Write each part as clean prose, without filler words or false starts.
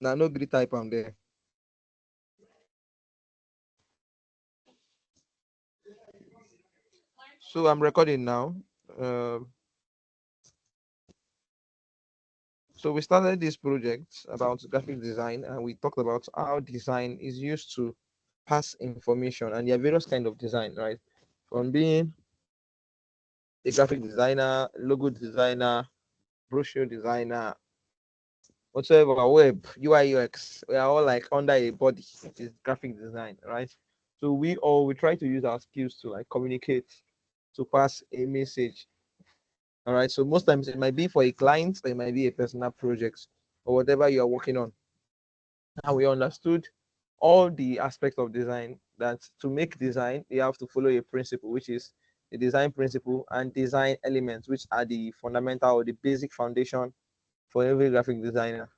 Now no green type I'm there. So I'm recording now. Um, so we started this project about graphic design, and we talked about how design is used to pass information, and there are various kind of design, right? From being a graphic designer, logo designer, brochure designer, whatsoever, web, UI, UX, we are all like under a body, which is graphic design, right? So we try to use our skills to like communicate, to pass a message. All right. So most times it might be for a client, or it might be a personal project, or whatever you are working on. And we understood all the aspects of design, that to make design, you have to follow a principle, which is the design principle and design elements, which are the fundamental or the basic foundation for every graphic designer.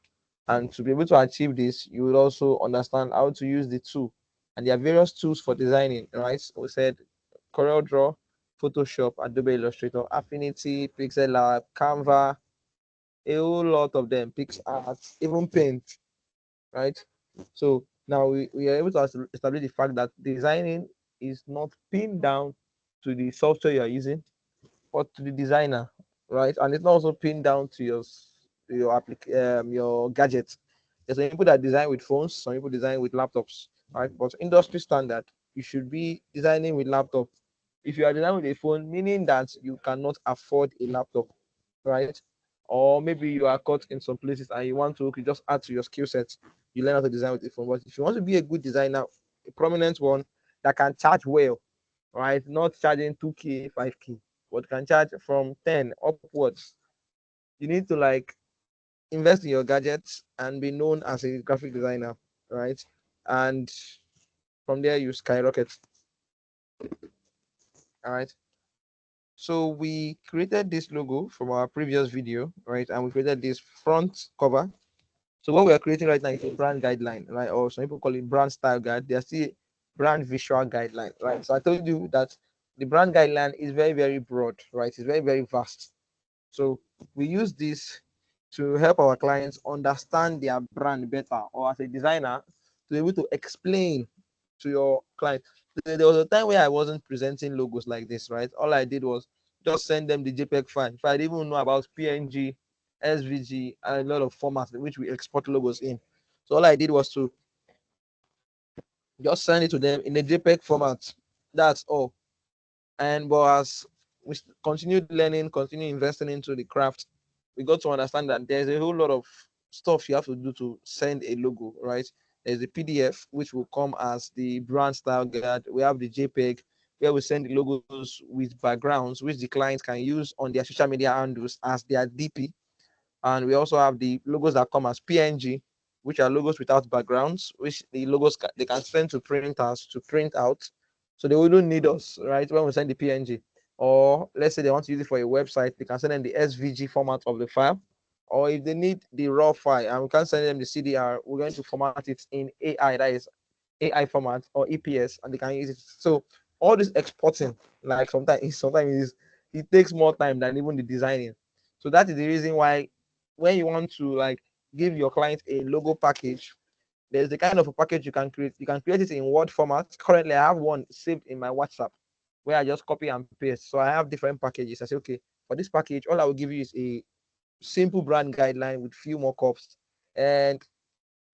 And to be able to achieve this, you will also understand how to use the tool. And there are various tools for designing, right? We said CorelDRAW, Photoshop, Adobe Illustrator, Affinity, Pixel Lab, Canva, a whole lot of them, PixArt, even Paint, right? So now we are able to establish the fact that designing is not pinned down to the software you are using, but to the designer, right? And it's not also pinned down to your gadgets. There's some people that design with phones, some people design with laptops, right? But industry standard, you should be designing with laptop. If you are designing with a phone, meaning that you cannot afford a laptop, right? Or maybe you are caught in some places and you want to just add to your skill set. You learn how to design with a phone. But if you want to be a good designer, a prominent one that can charge well, right? Not charging 2K, 5K, but can charge from 10 upwards. You need to like invest in your gadgets and be known as a graphic designer, right? And from there you skyrocket. All right. So we created this logo from our previous video, right? And we created this front cover. So what we are creating right now is a brand guideline, right? Or some people call it brand style guide. They are still brand visual guideline, right? So I told you that the brand guideline is very, very broad, right? It's very, very vast. So we use this to help our clients understand their brand better, or as a designer, to be able to explain to your client. There was a time where I wasn't presenting logos like this, right? All I did was just send them the JPEG file. If I didn't even know about PNG, SVG, and a lot of formats in which we export logos in. So all I did was to just send it to them in a JPEG format. That's all. And but as we continued learning, continue investing into the craft, we got to understand that there's a whole lot of stuff you have to do to send a logo, right? There's a PDF which will come as the brand style guide. We have the JPEG where we send the logos with backgrounds which the clients can use on their social media handles as their DP. And we also have the logos that come as PNG, which are logos without backgrounds, which the logos they can send to printers to print out. So they wouldn't need us, right, when we send the PNG. Or let's say they want to use it for a website, they can send them the SVG format of the file. Or if they need the raw file and we can't send them the CDR, we're going to format it in AI, that is AI format or EPS, and they can use it. So all this exporting, like sometimes it takes more time than even the designing. So that is the reason why when you want to like give your client a logo package, there's the kind of a package you can create. You can create it in Word format. Currently, I have one saved in my WhatsApp where I just copy and paste. So I have different packages. I say, okay, for this package, all I will give you is a simple brand guideline with few more cups and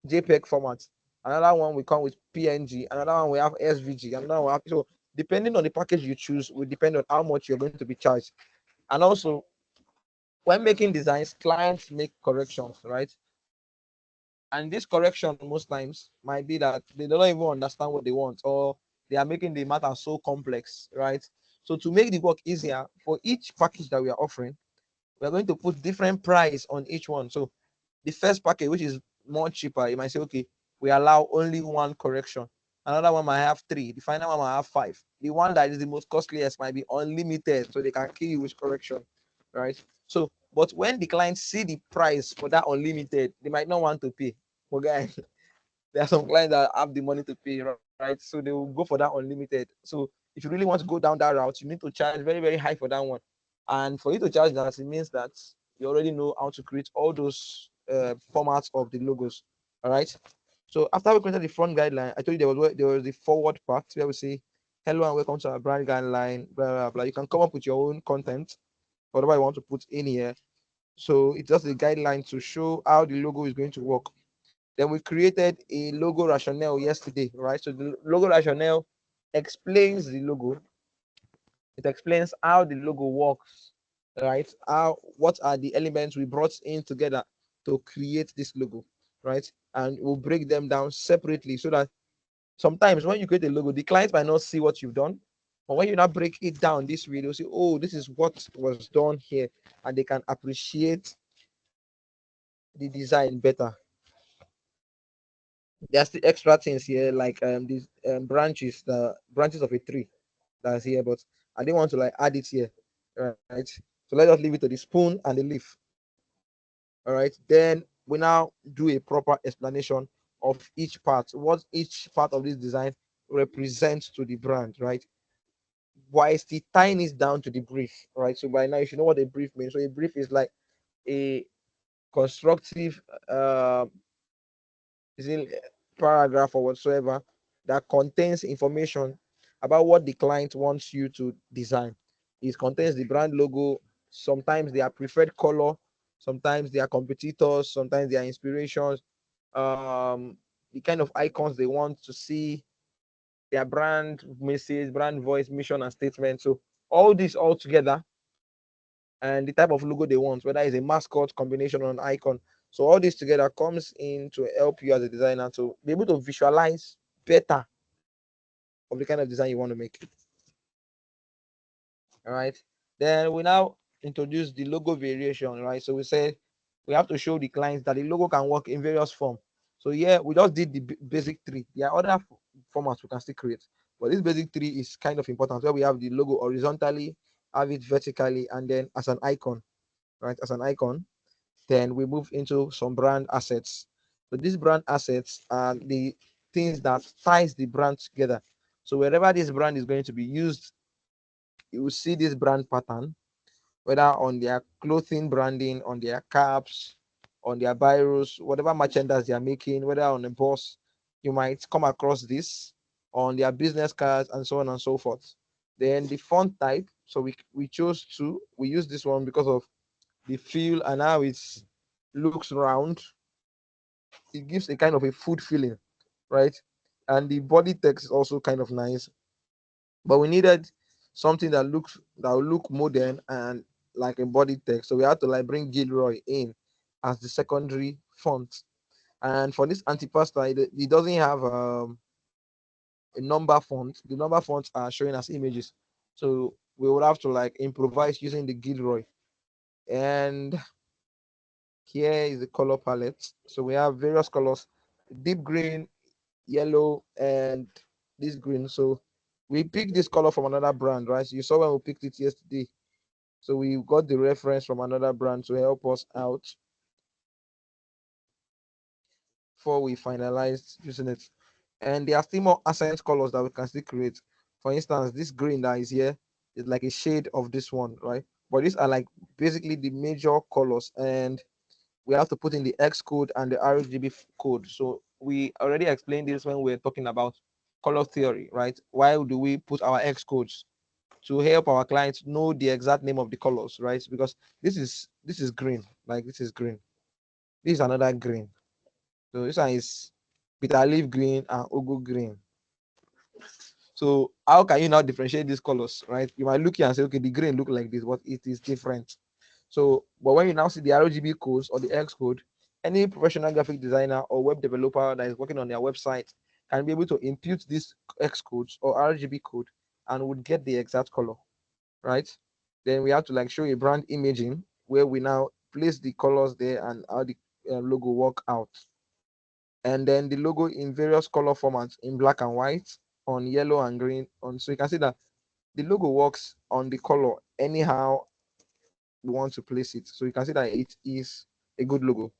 JPEG format. Another one will come with PNG. Another one will have SVG. Another one will have, so depending on the package you choose will depend on how much you're going to be charged. And also, when making designs, clients make corrections, right? And this correction most times might be that they don't even understand what they want, or they are making the matter so complex, right? So to make the work easier for each package that we are offering, we are going to put different price on each one. So the first package, which is more cheaper, you might say, okay, we allow only one correction. Another one might have three. The final one might have five. The one that is the most costliest might be unlimited, so they can kill you with correction, right? So, but when the clients see the price for that unlimited, they might not want to pay. But guys, there are some clients that have the money to pay, right? So they will go for that unlimited. So if you really want to go down that route, you need to charge very, very high for that one. And for you to charge that, it means that you already know how to create all those formats of the logos. All right. So after we created the front guideline, I told you there was the forward part where we say, "Hello and welcome to our brand guideline." Blah blah blah. You can come up with your own content, whatever you want to put in here. So it's just a guideline to show how the logo is going to work. Then we created a logo rationale yesterday, right? So the logo rationale explains the logo. It explains how the logo works, right? How what are the elements we brought in together to create this logo, right? And we'll break them down separately so that sometimes when you create a logo, the client might not see what you've done. But when you now break it down this way, they'll say, oh, this is what was done here, and they can appreciate the design better. There's the extra things here, like these branches, the branches of a tree that's here, but I didn't want to like add it here, right? So let's just leave it to the spoon and the leaf. All right. Then we now do a proper explanation of each part, what each part of this design represents to the brand, right? Whilst the tying is down to the brief, right? So by now you should know what a brief means. So a brief is like a constructive is in paragraph or whatsoever that contains information about what the client wants you to design. It contains the brand logo, sometimes their preferred color, sometimes their competitors, sometimes their inspirations, the kind of icons they want to see, their brand message, brand voice, mission, and statement. So all this all together, and the type of logo they want, whether it's a mascot, combination, or an icon. So all this together comes in to help you as a designer to be able to visualize better of the kind of design you want to make. All right. Then we now introduce the logo variation, right? So we said we have to show the clients that the logo can work in various forms. So yeah, we just did the basic three. There are other formats we can still create, but this basic three is kind of important. Where we have the logo horizontally, have it vertically, and then as an icon, right? As an icon. Then we move into some brand assets. So these brand assets are the things that ties the brand together. So wherever this brand is going to be used, you will see this brand pattern, whether on their clothing branding, on their caps, on their biros, whatever merchandise they are making, whether on a bus, you might come across this on their business cards and so on and so forth. Then the font type, so we chose to, we use this one because of the feel and how it looks round. It gives a kind of a food feeling, right? And the body text is also kind of nice, but we needed something that will look modern and like a body text. So we had to like bring Gilroy in as the secondary font. And for this antipasta, it doesn't have a number font. The number fonts are showing as images, so we would have to like improvise using the Gilroy. And here is the color palette. So we have various colors: deep green, yellow, and this green. So we picked this color from another brand, right? So you saw when we picked it yesterday. So we got the reference from another brand to help us out before we finalized using it. And there are still more accent colors that we can still create. For instance, this green that is here is like a shade of this one, right? But these are like basically the major colors, and we have to put in the X code and the RGB code. So we already explained this when we were talking about color theory, right? Why do we put our X codes? To help our clients know the exact name of the colors, right? Because this is green, like this is green. This is another green. So this one is bitter leaf green and ugu green. So how can you now differentiate these colors, right? You might look here and say, okay, the green look like this, but it is different. So, but when you now see the RGB codes or the X code, any professional graphic designer or web developer that is working on their website can be able to impute these X codes or RGB code and would get the exact color, right? Then we have to like show a brand imaging where we now place the colors there and how the logo work out. And then the logo in various color formats in black and white, on yellow and green. On so you can see that the logo works on the color anyhow we want to place it. So you can see that it is a good logo.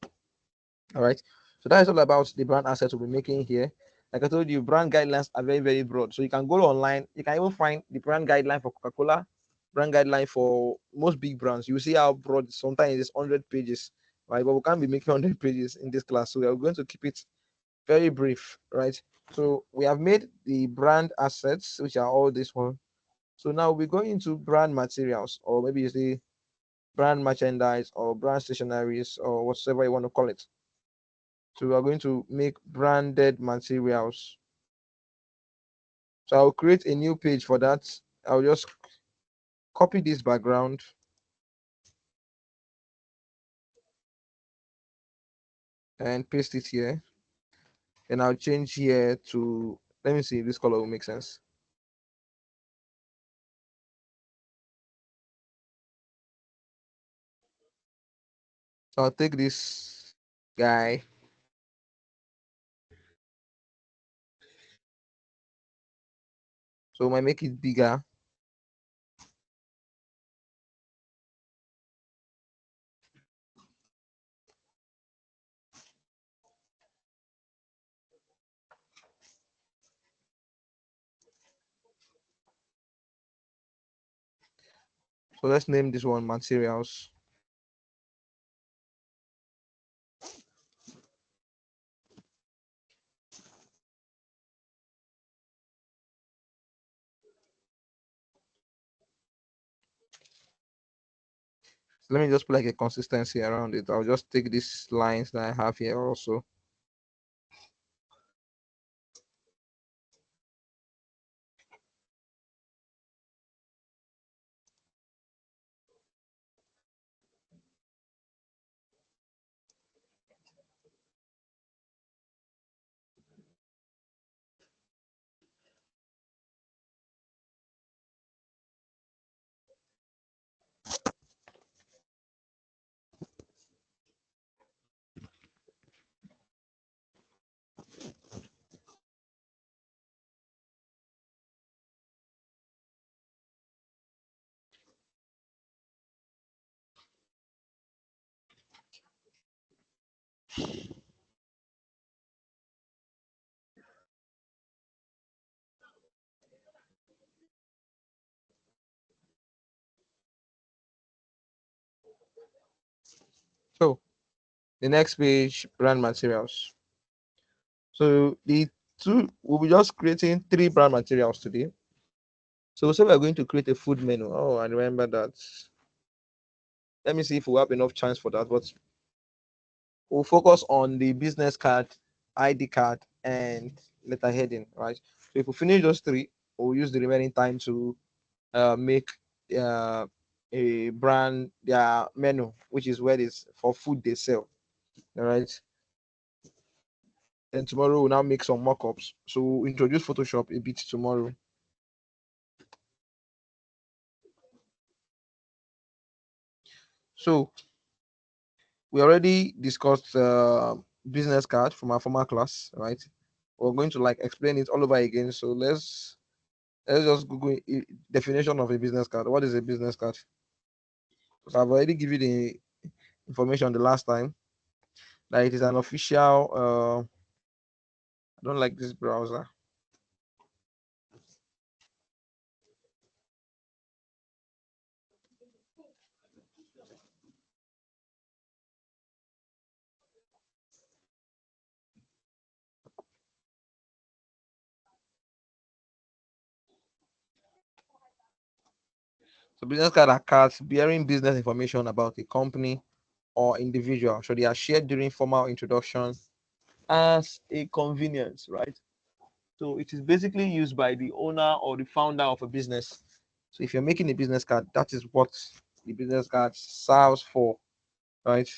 All right. So that is all about the brand assets we'll be making here. Like I told you, brand guidelines are very, very broad. So you can go online. You can even find the brand guideline for Coca-Cola, brand guideline for most big brands. You see how broad sometimes it's 100 pages, right? But we can't be making 100 pages in this class, so we are going to keep it very brief, right? So we have made the brand assets, which are all this one. So now we're going into brand materials, or maybe you say brand merchandise or brand stationaries or whatever you want to call it. So we are going to make branded materials. So I'll create a new page for that. I'll just copy this background and paste it here. And I'll change here to, let me see if this color will make sense. So I'll take this guy. So I make it bigger. So let's name this one materials. So let me just put like a consistency around it. I'll just take these lines that I have here also. So the next page, brand materials. So the two, we'll be just creating 3 brand materials today. So we're going to create a food menu. Oh, I remember that. Let me see if we have enough chance for that. But we'll focus on the business card, ID card, and letter heading, right? So if we finish those 3, we'll use the remaining time to make uh, a brand their menu, which is where it's for food they sell. All right. And tomorrow we'll now make some mock-ups. So we'll introduce Photoshop a bit tomorrow. So we already discussed business card from our former class, right? We're going to like explain it all over again. So let's just Google definition of a business card. What is a business card? So I've already given you the information the last time that it is an official. I don't like this browser. So business card are cards bearing business information about a company or individual. So they are shared during formal introduction as a convenience, right? So it is basically used by the owner or the founder of a business. So if you're making a business card, that is what the business card serves for, right?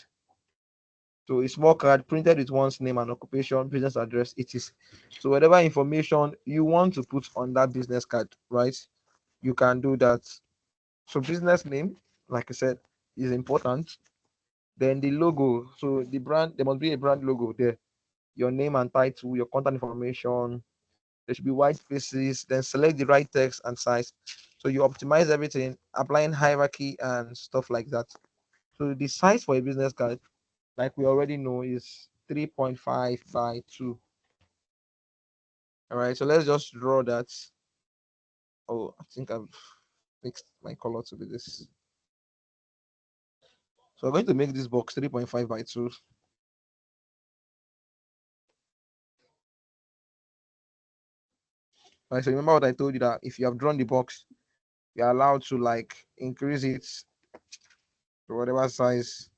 So a small card printed with one's name and occupation, business address, it is. So whatever information you want to put on that business card, right? You can do that. So business name, like I said, is important. Then the logo. So the brand, there must be a brand logo there. Your name and title, your contact information. There should be white spaces. Then select the right text and size. So you optimize everything, applying hierarchy and stuff like that. So the size for a business card, like we already know, is 3.5 by 2. All right. So let's just draw that. Oh, I think I've fixed my color to be this. So we're going to make this box 3.5 by 2. Right, so remember what I told you, that if you have drawn the box, you're allowed to like increase it to whatever size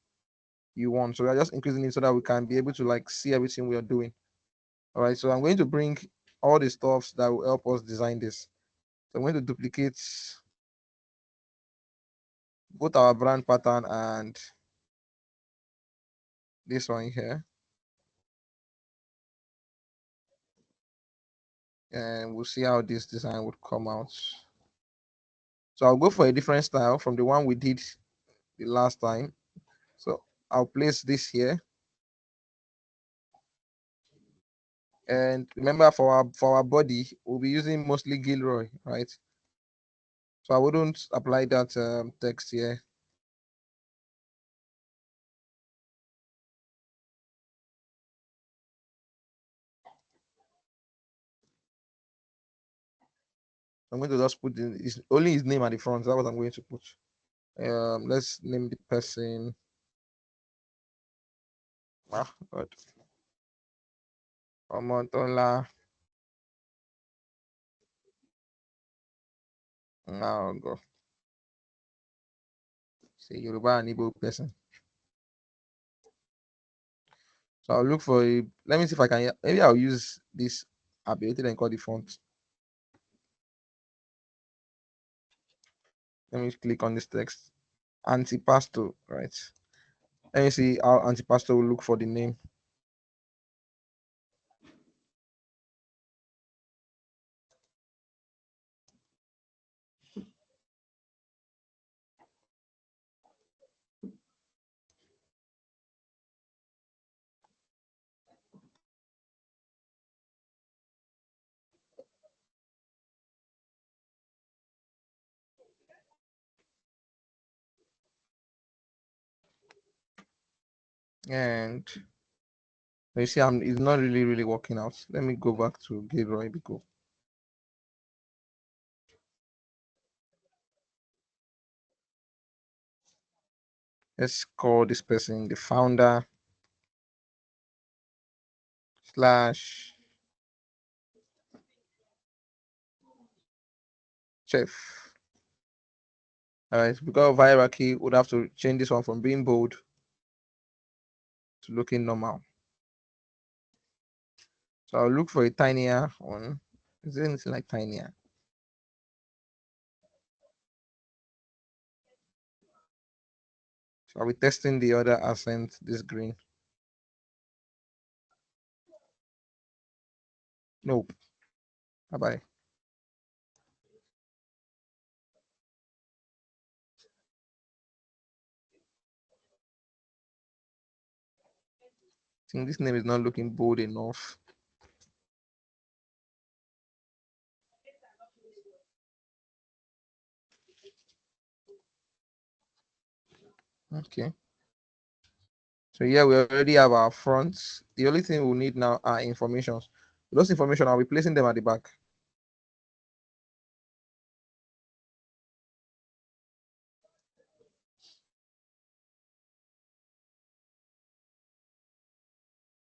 you want. So we're just increasing it so that we can be able to like see everything we are doing. All right, so I'm going to bring all the stuffs that will help us design this. So I'm going to duplicate both our brand pattern and this one here, and we'll see how this design would come out. So I'll go for a different style from the one we did the last time. So I'll place this here, and remember for our body we'll be using mostly Gilroy, right? So I wouldn't apply that text here. I'm going to just put only his name at the front. That's what I'm going to put. Let's name the person. God. Omotola. Now go. Say Yoruba and Igbo person. So I'll look for a. Let me see if I can. Maybe I'll use this ability and call the font. Let me click on this text. Antipasto, right? Let me see how Antipasto will look for the name. And you see, it's not really working out. Let me go back to Gilroy because let's call this person the founder slash chef. All right, because of hierarchy, would have to change this one from being bold to looking normal. So I'll look for a tinier one. Is there anything like tinier? So I'll be testing the other accent, this green. Nope. Bye bye. I think this name is not looking bold enough. Okay. So yeah, we already have our fronts. The only thing we need now are informations. Those information, I'll be placing them at the back.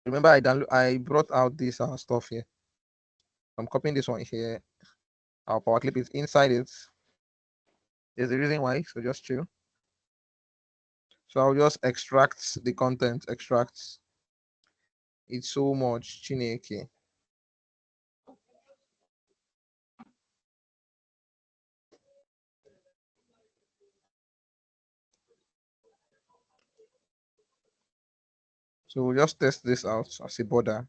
Remember, I brought out this stuff here. I'm copying this one here. Our power clip is inside it. There's a reason why, so just chill. So I'll just extract the content. Extract. It's so much Chineke. So we'll just test this out as a border.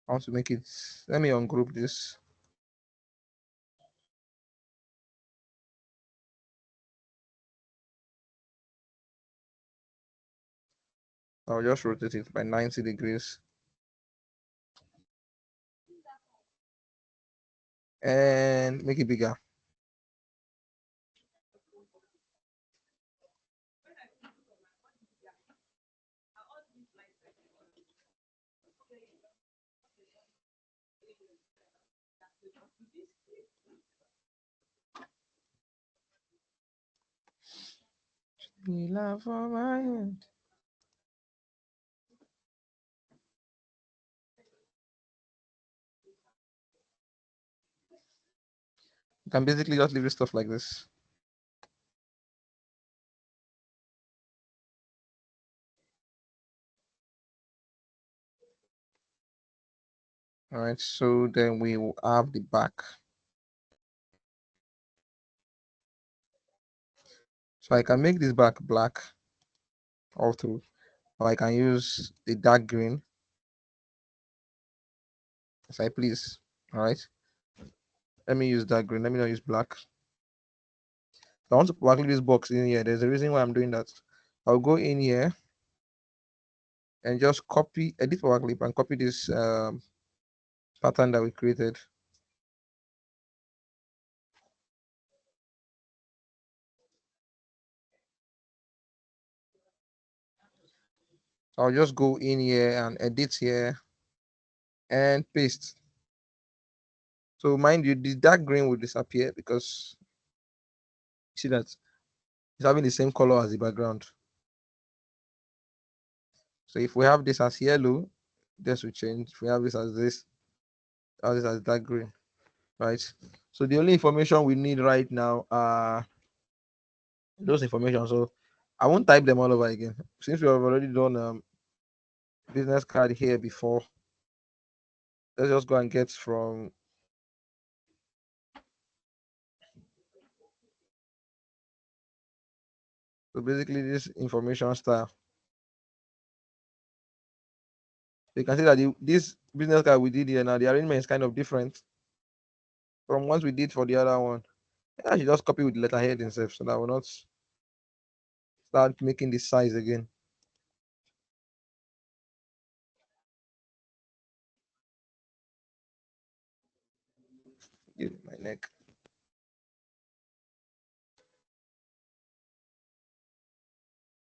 I want to make it. Let me ungroup this. I'll just rotate it by 90 degrees. And make it bigger. Be love for my hand. You can basically just leave stuff like this. All right, so then we will have the back. So I can make this back black all through, or I can use the dark green as I please. All right, let me use dark green. Let me not use black. I want to plug this box in here. There's a reason why I'm doing that. I'll go in here and just copy, edit power clip and copy this pattern that we created. I'll just go in here and edit here and paste. So mind you, the dark green will disappear because you see that it's having the same color as the background. So if we have this as yellow, this will change. If we have this as dark green, right? So the only information we need right now are those information. So I won't type them all over again since we have already done business card here before. Let's just go and get from. So basically this information style. You can see that this business card we did here now, the arrangement is kind of different from what we did for the other one. I should just copy with the letterhead itself so that will not start making this size again. Give me my neck.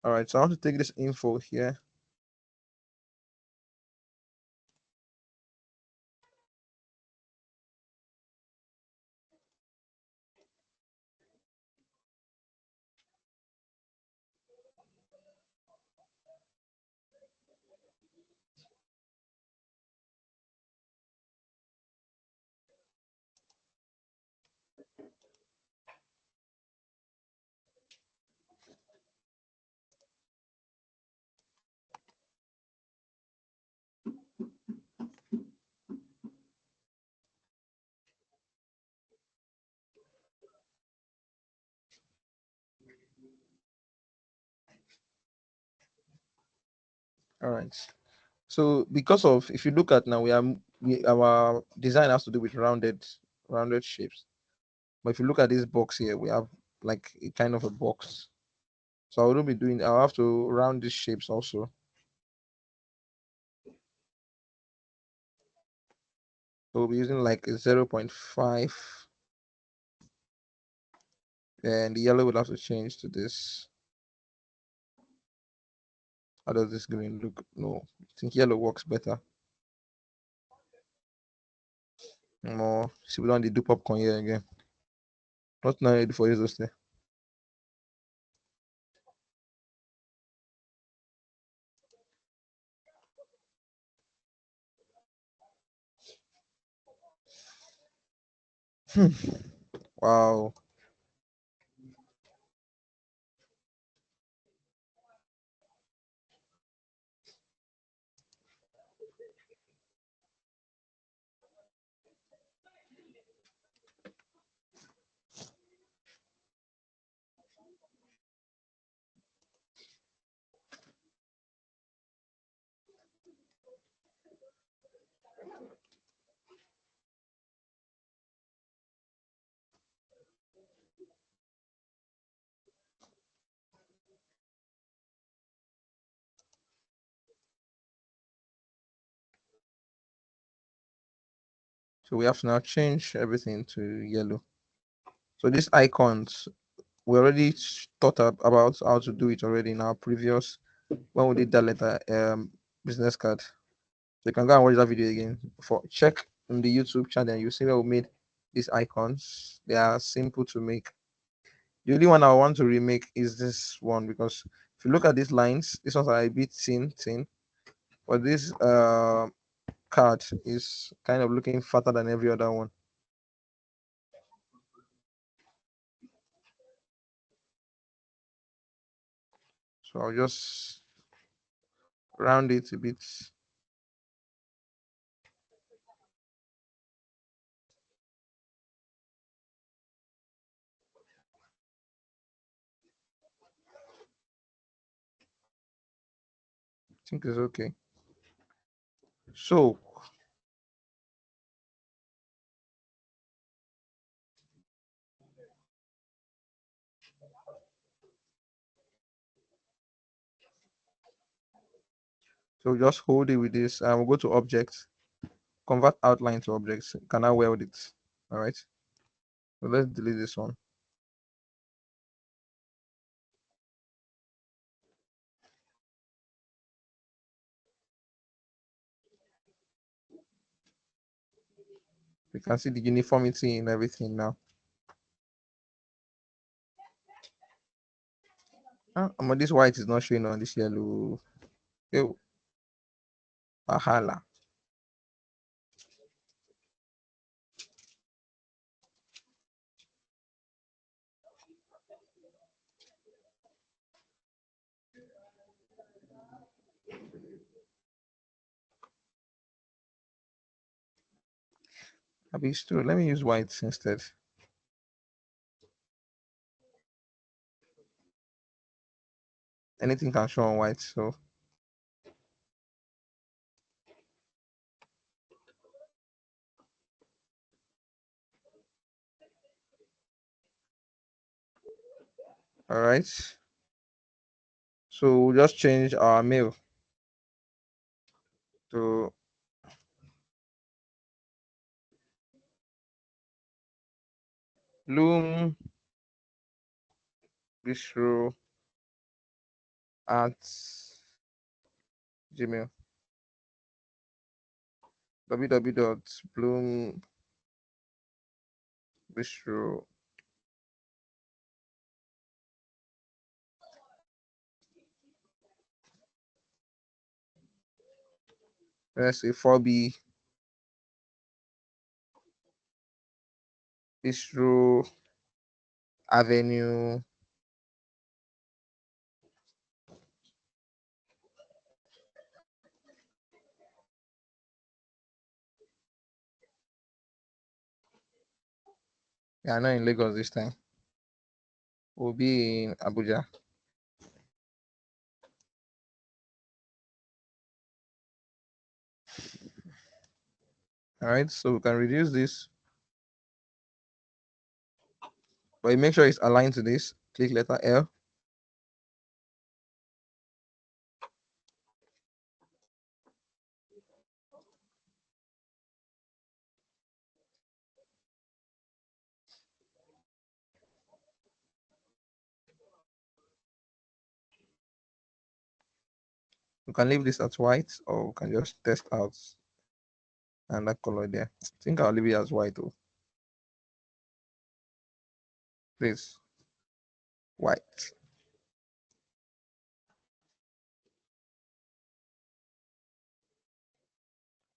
All right, so I want to take this info here. All right. So because of if you look at now, our design has to do with rounded shapes. But if you look at this box here, we have like a kind of a box. So I will be doing. I'll have to round these shapes also. So we'll be using like a 0.5, and the yellow will have to change to this. How does this green look? No, I think yellow works better. More. See, we don't need to do popcorn here again. Not now ready for this thing. Wow. So we have to now change everything to yellow. So these icons, we already thought about how to do it already in our previous when we did that letter business card. You can go and watch that video again. For check in the YouTube channel, you see where we made these icons. They are simple to make. The only one I want to remake is this one, because if you look at these lines, these ones are a bit thin, but this card is kind of looking fatter than every other one. So I'll just round it a bit. I think it's okay. So just hold it with this. I will go to objects, convert outline to objects. Can I weld it? All right. So let's delete this one. We can see the uniformity in everything now. But this white is not showing on this yellow. Oh, ahala. Abi, true. Let me use white instead. Anything can show on white. So all right. So we'll just change our mail to Bloom Bistro at Gmail. www.bloombistro. Let's say 4B Bistro Avenue. Yeah, not in Lagos this time. We'll be in Abuja. All right, so we can reduce this, but make sure it's aligned to this. Click letter L. We can leave this as white, or we can just test out and that color there. I think I'll leave it as white though. Please, white.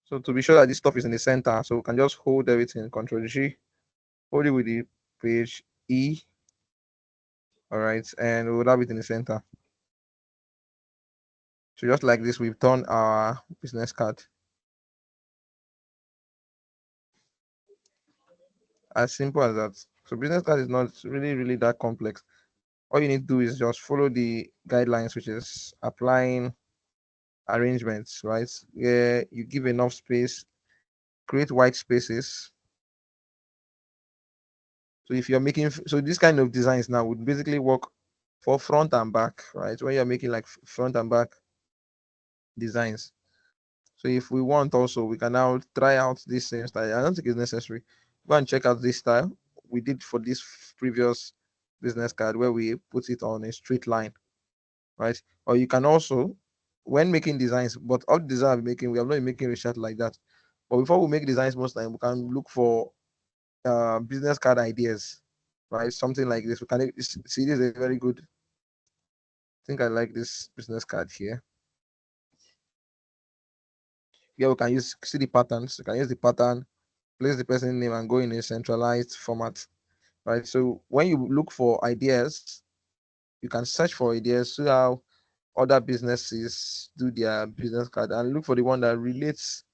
So to be sure that this stuff is in the center, so we can just hold everything, Control G, hold it with the page E. All right, and we'll have it in the center. So just like this, we've done our business card. As simple as that. So business card is not really that complex. All you need to do is just follow the guidelines, which is applying arrangements, right? Where you give enough space, create white spaces. So if you're making, so this kind of designs now would basically work for front and back, right? When you're making like front and back designs. So if we want also, we can now try out this same style. I don't think it's necessary. Go and check out this style we did for this previous business card where we put it on a straight line, right? Or you can also when making designs, but all the design I'm making, we have not been making research like that. But before we make designs, most time we can look for business card ideas, right? Something like this. We can see this is a very good. I think I like this business card here. Yeah, we can use see the patterns. We can use the pattern, place the person name, and go in a centralized format, right? So when you look for ideas, you can search for ideas, see how other businesses do their business card, and look for the one that relates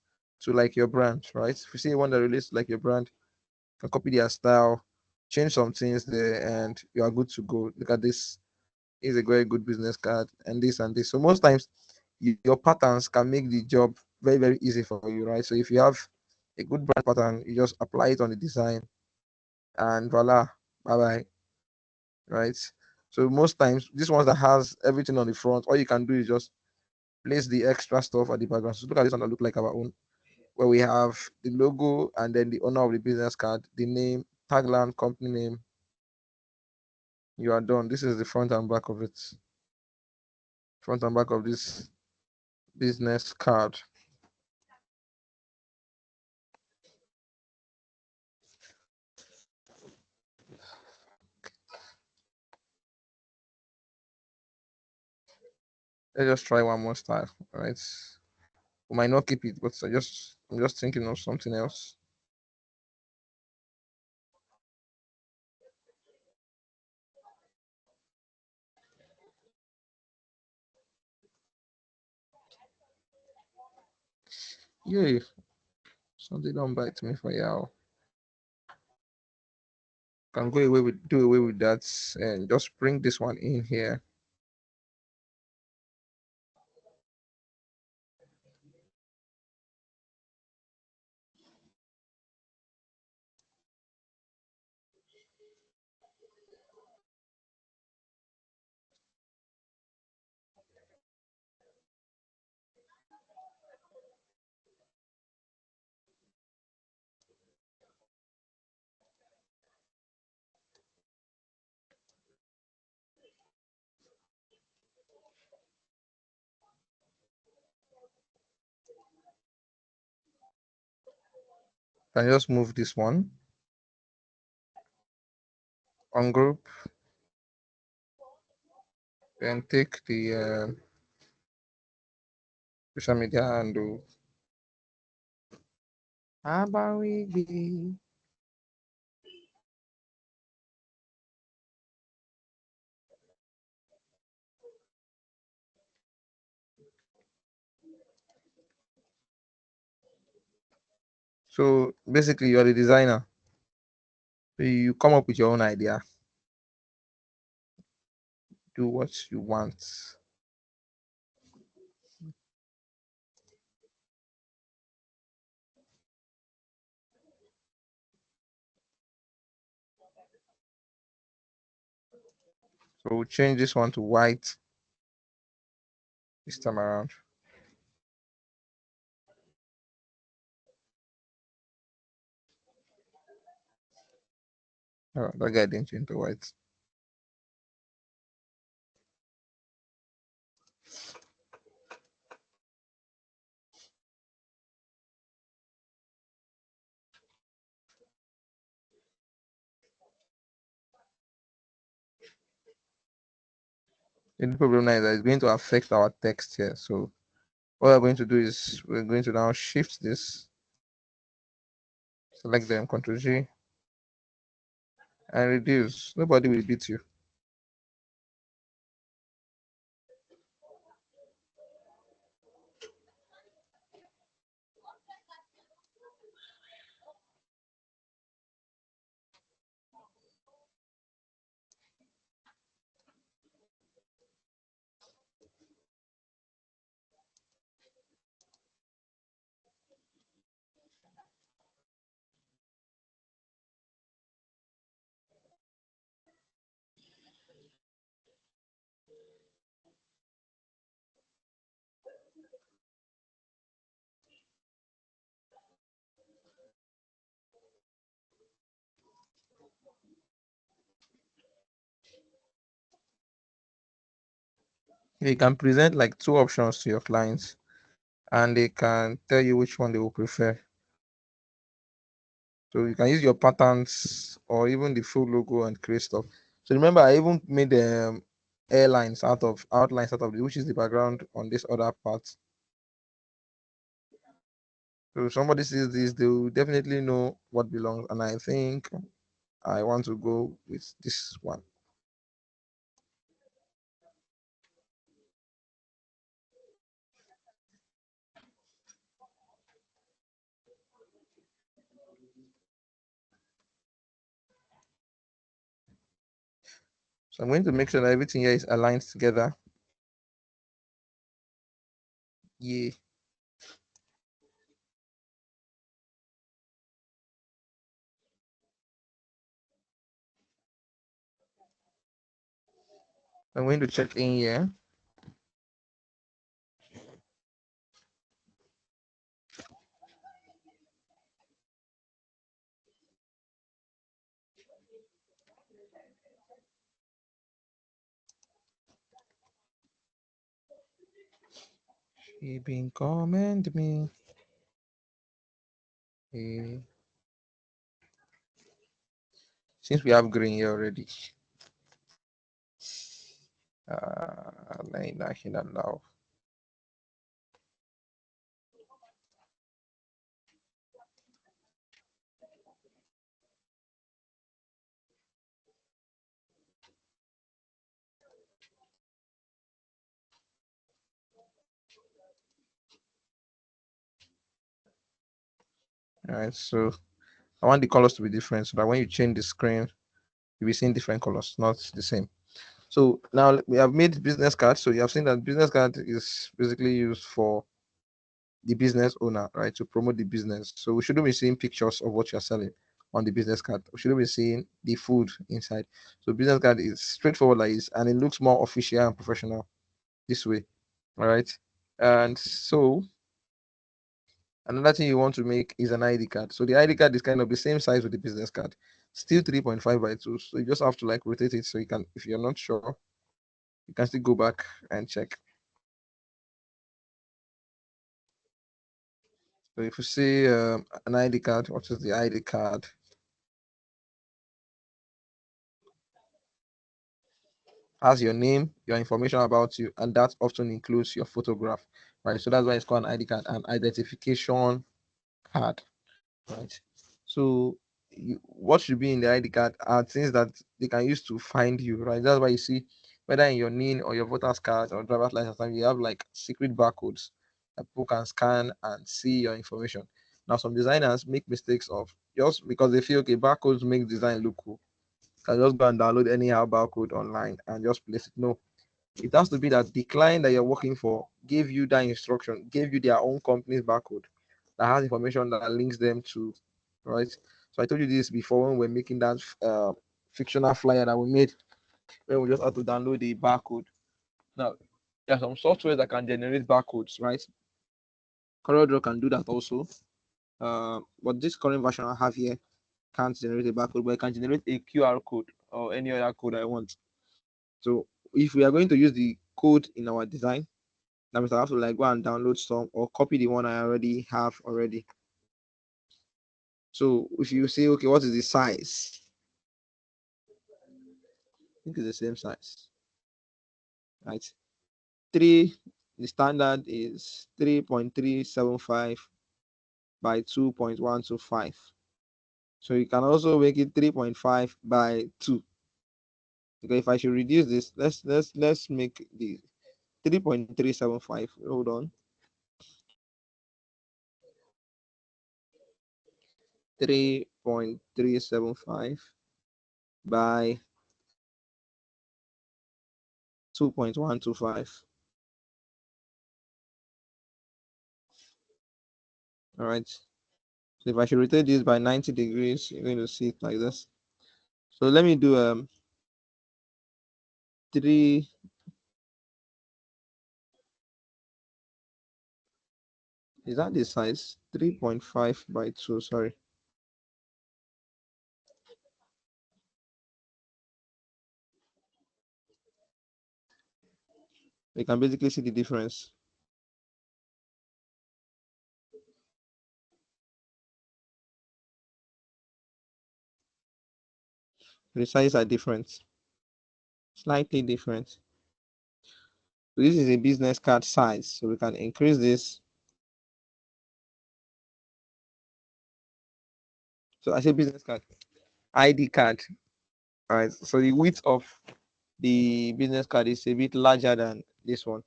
to like your brand, right? If you see one that relates to like your brand, you can copy their style, change some things there, and you are good to go. Look at this, is a very good business card, and this and this. So most times, your patterns can make the job very very easy for you, right? So if you have a good brand pattern, you just apply it on the design, and voila, bye bye, right? So most times, this ones that has everything on the front, all you can do is just place the extra stuff at the background. So look at this one that look like our own, where we have the logo and then the owner of the business card, the name, tagline, company name. You are done. This is the front and back of it. Front and back of this business card. Let's just try one more style, right? We might not keep it, but I'm just thinking of something else. Yeah, something don't bite me for y'all. Can go away with do away with that and just bring this one in here. Can just move this one on group and take the social media handle. How about we be? So basically, you're the designer. So you come up with your own idea, do what you want. So we'll change this one to white this time around. Oh, that guy didn't change to white. The problem now is that it's going to affect our text here. So what we're going to do is we're going to now shift this, select them, Ctrl G, and reduce. Nobody will beat you. You can present like two options to your clients and they can tell you which one they will prefer. So you can use your patterns or even the full logo and create stuff. So remember, I even made airlines out of outlines out of the, which is the background on this other part. So if somebody sees this, they will definitely know what belongs. And I think I want to go with this one. So I'm going to make sure that everything here is aligned together. Yeah. I'm going to check in here. He been comment me. Eh, since we have green here already. La ilaha illallah. All right, so I want the colors to be different so that when you change the screen, you'll be seeing different colors, not the same. So now we have made business cards. So you have seen that business card is basically used for the business owner, right, to promote the business. So we shouldn't be seeing pictures of what you're selling on the business card. We shouldn't be seeing the food inside. So business card is straightforward like this, and it looks more official and professional this way. All right. And so another thing you want to make is an ID card. So the ID card is kind of the same size with the business card, still 3.5 by 2. So you just have to like rotate it so you can, if you're not sure, you can still go back and check. So if you see an ID card, what is the ID card? Has your name, your information about you, and that often includes your photograph, right? So that's why it's called an ID card, an identification card, right? So what should be in the ID card are things that they can use to find you, right? That's why you see whether in your NIN or your voter's card or driver's license, you have like secret barcodes that people can scan and see your information. Now, some designers make mistakes of just because they feel okay, barcodes make design look cool. Can just go and download anyhow barcode online and just place it. No, it has to be that the client that you're working for gave you that instruction, gave you their own company's barcode that has information that links them to, right? So I told you this before when we're making that fictional flyer that we made, when we just had to download the barcode. Now, there are some software that can generate barcodes, right? CorelDRAW can do that also. But this current version I have here can't generate a barcode, but it can generate a QR code or any other code I want. So if we are going to use the code in our design, that means I have to like go and download some or copy the one I already have already. So if you say, okay, what is the size? I think it's the same size, right? Three, the standard is 3.375 by 2.125. So you can also make it 3.5 by 2. Okay, if I should reduce this, let's make the 3.375. Hold on. 3.375 by 2.125. All right. So if I should rotate this by 90 degrees, you're going to see it like this. So let me do 3. Is that the size? 3.5 by 2. Sorry. We can basically see the difference. The sizes are different, slightly different. So this is a business card size. So we can increase this. So I say business card, ID card. All right. So the width of the business card is a bit larger than this one.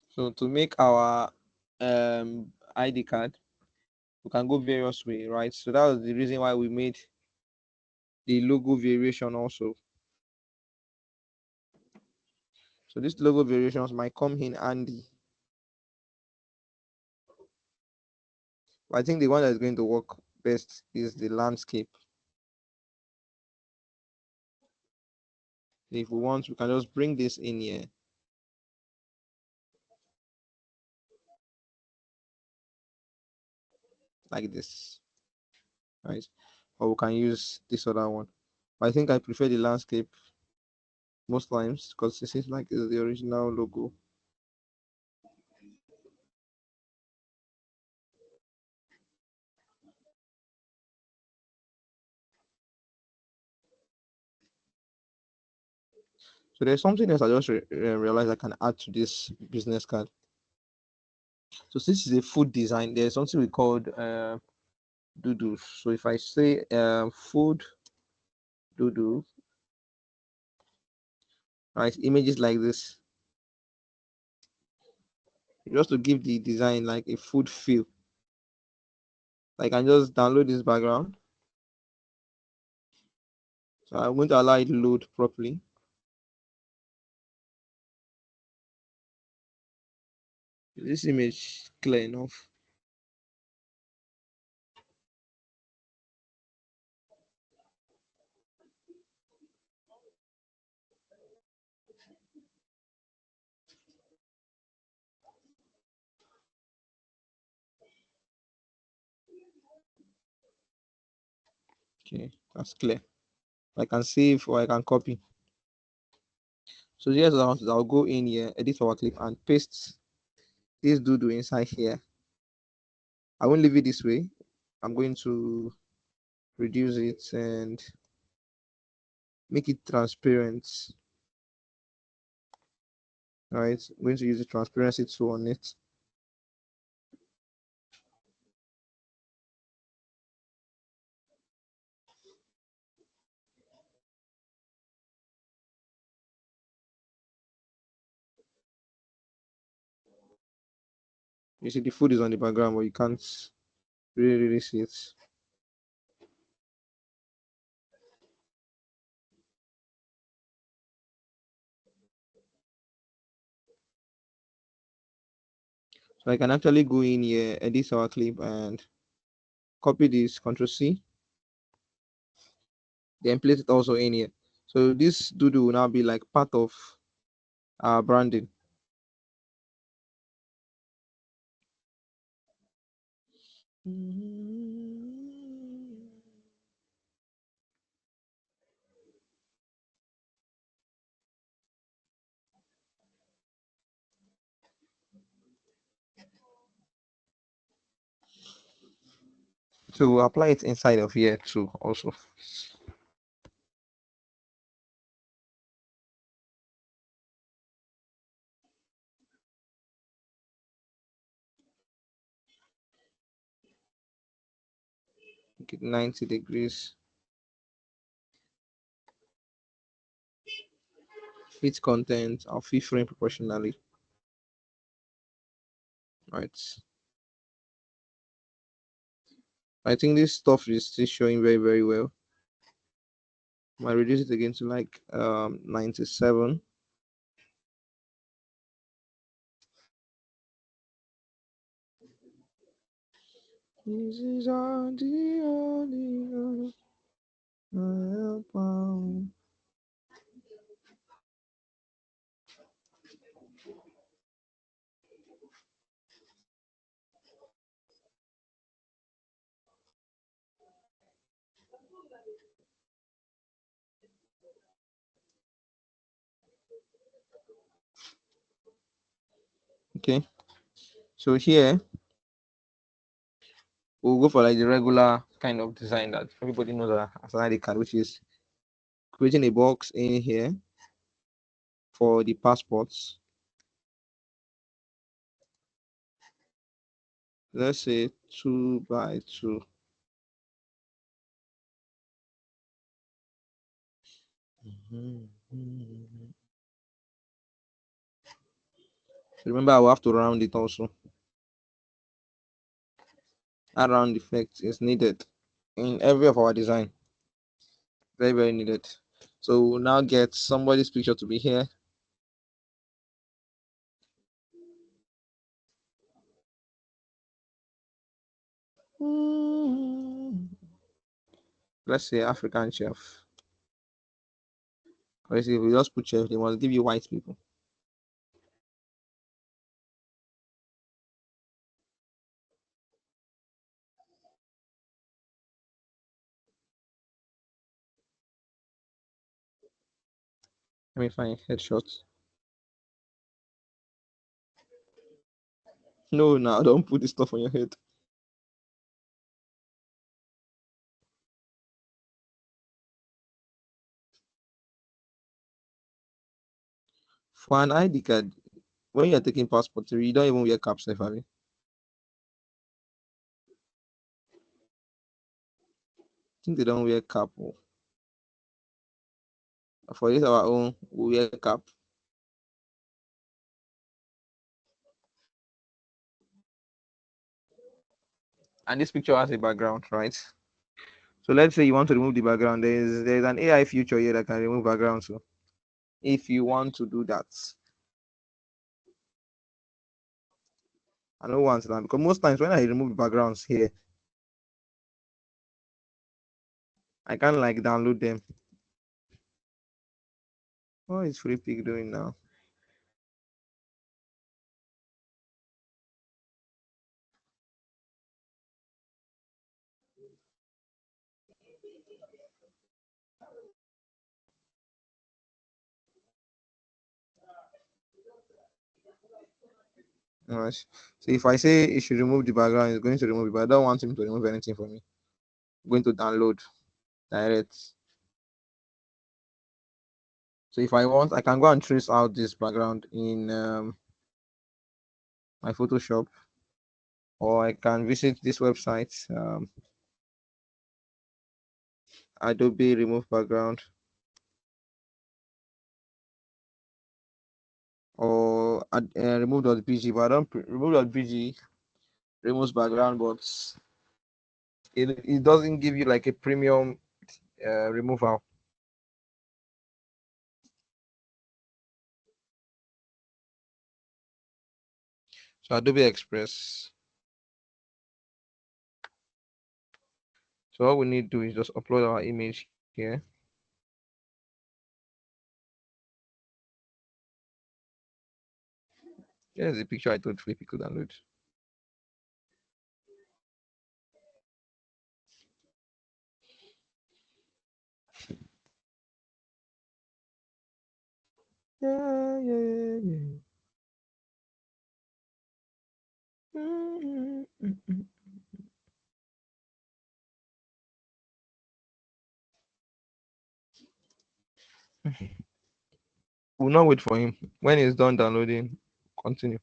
So to make our ID card, we can go various way, right? So that was the reason why we made the logo variation also. So these logo variations might come in handy. But I think the one that is going to work best is the landscape. If we want, we can just bring this in here like this, right? Or we can use this other one. But I think I prefer the landscape most times because it seems like it's the original logo. So there's something else I just realized I can add to this business card. So since it's a food design, there's something we called doodle. So if I say food doodle, right, images like this, just to give the design like a food feel. I can just download this background. So I'm going to allow it to load properly. Is this image clear enough? Okay, that's clear. I can save or I can copy. So here's what I'll go in here, edit our clip, and paste this doodle inside here. I won't leave it this way. I'm going to reduce it and make it transparent. All right, I'm going to use the transparency tool on it. You see the food is on the background, but you can't really see it. So I can actually go in here, edit our clip, and copy this, Control C, then place it also in here. So this doodle will now be like part of our branding. So we'll apply it inside of here too also. Make it 90 degrees. Fit content or fit frame proportionally. Right. I think this stuff is still showing very, very well. I reduce it again to like 97. This is all the only help. Okay. So here we'll go for like the regular kind of design that everybody knows as an ID card, which is creating a box in here for the passports. Let's say 2 by 2. Remember, I will have to round it also. A round effect is needed in every of our design. Very, very needed. So we'll now get somebody's picture to be here. Let's say African chef. Obviously, if we just put chef, they must give you white people. Let me find headshots. No, now don't put this stuff on your head. For an ID card, when you're taking passport, you don't even wear caps, have you? I think they don't wear cap. Oh. For this our own, we wear cap. And this picture has a background, right? So let's say you want to remove the background. There's an AI feature here that can remove background. So if you want to do that, I don't want that because most times when I remove the backgrounds here, I can't like download them. What is Free Pick doing now? Alright. So if I say it should remove the background, it's going to remove it, but I don't want him to remove anything for me. I'm going to download direct. So if I want, I can go and trace out this background in my Photoshop, or I can visit this website, Adobe Remove Background, or remove.bg. But I don't remove.bg removes background, but it doesn't give you like a premium removal. So Adobe Express. So all we need to do is just upload our image here. Here's the picture I told Flippy could download. Yeah, yeah, yeah. We'll not wait for him. When he's done downloading, continue.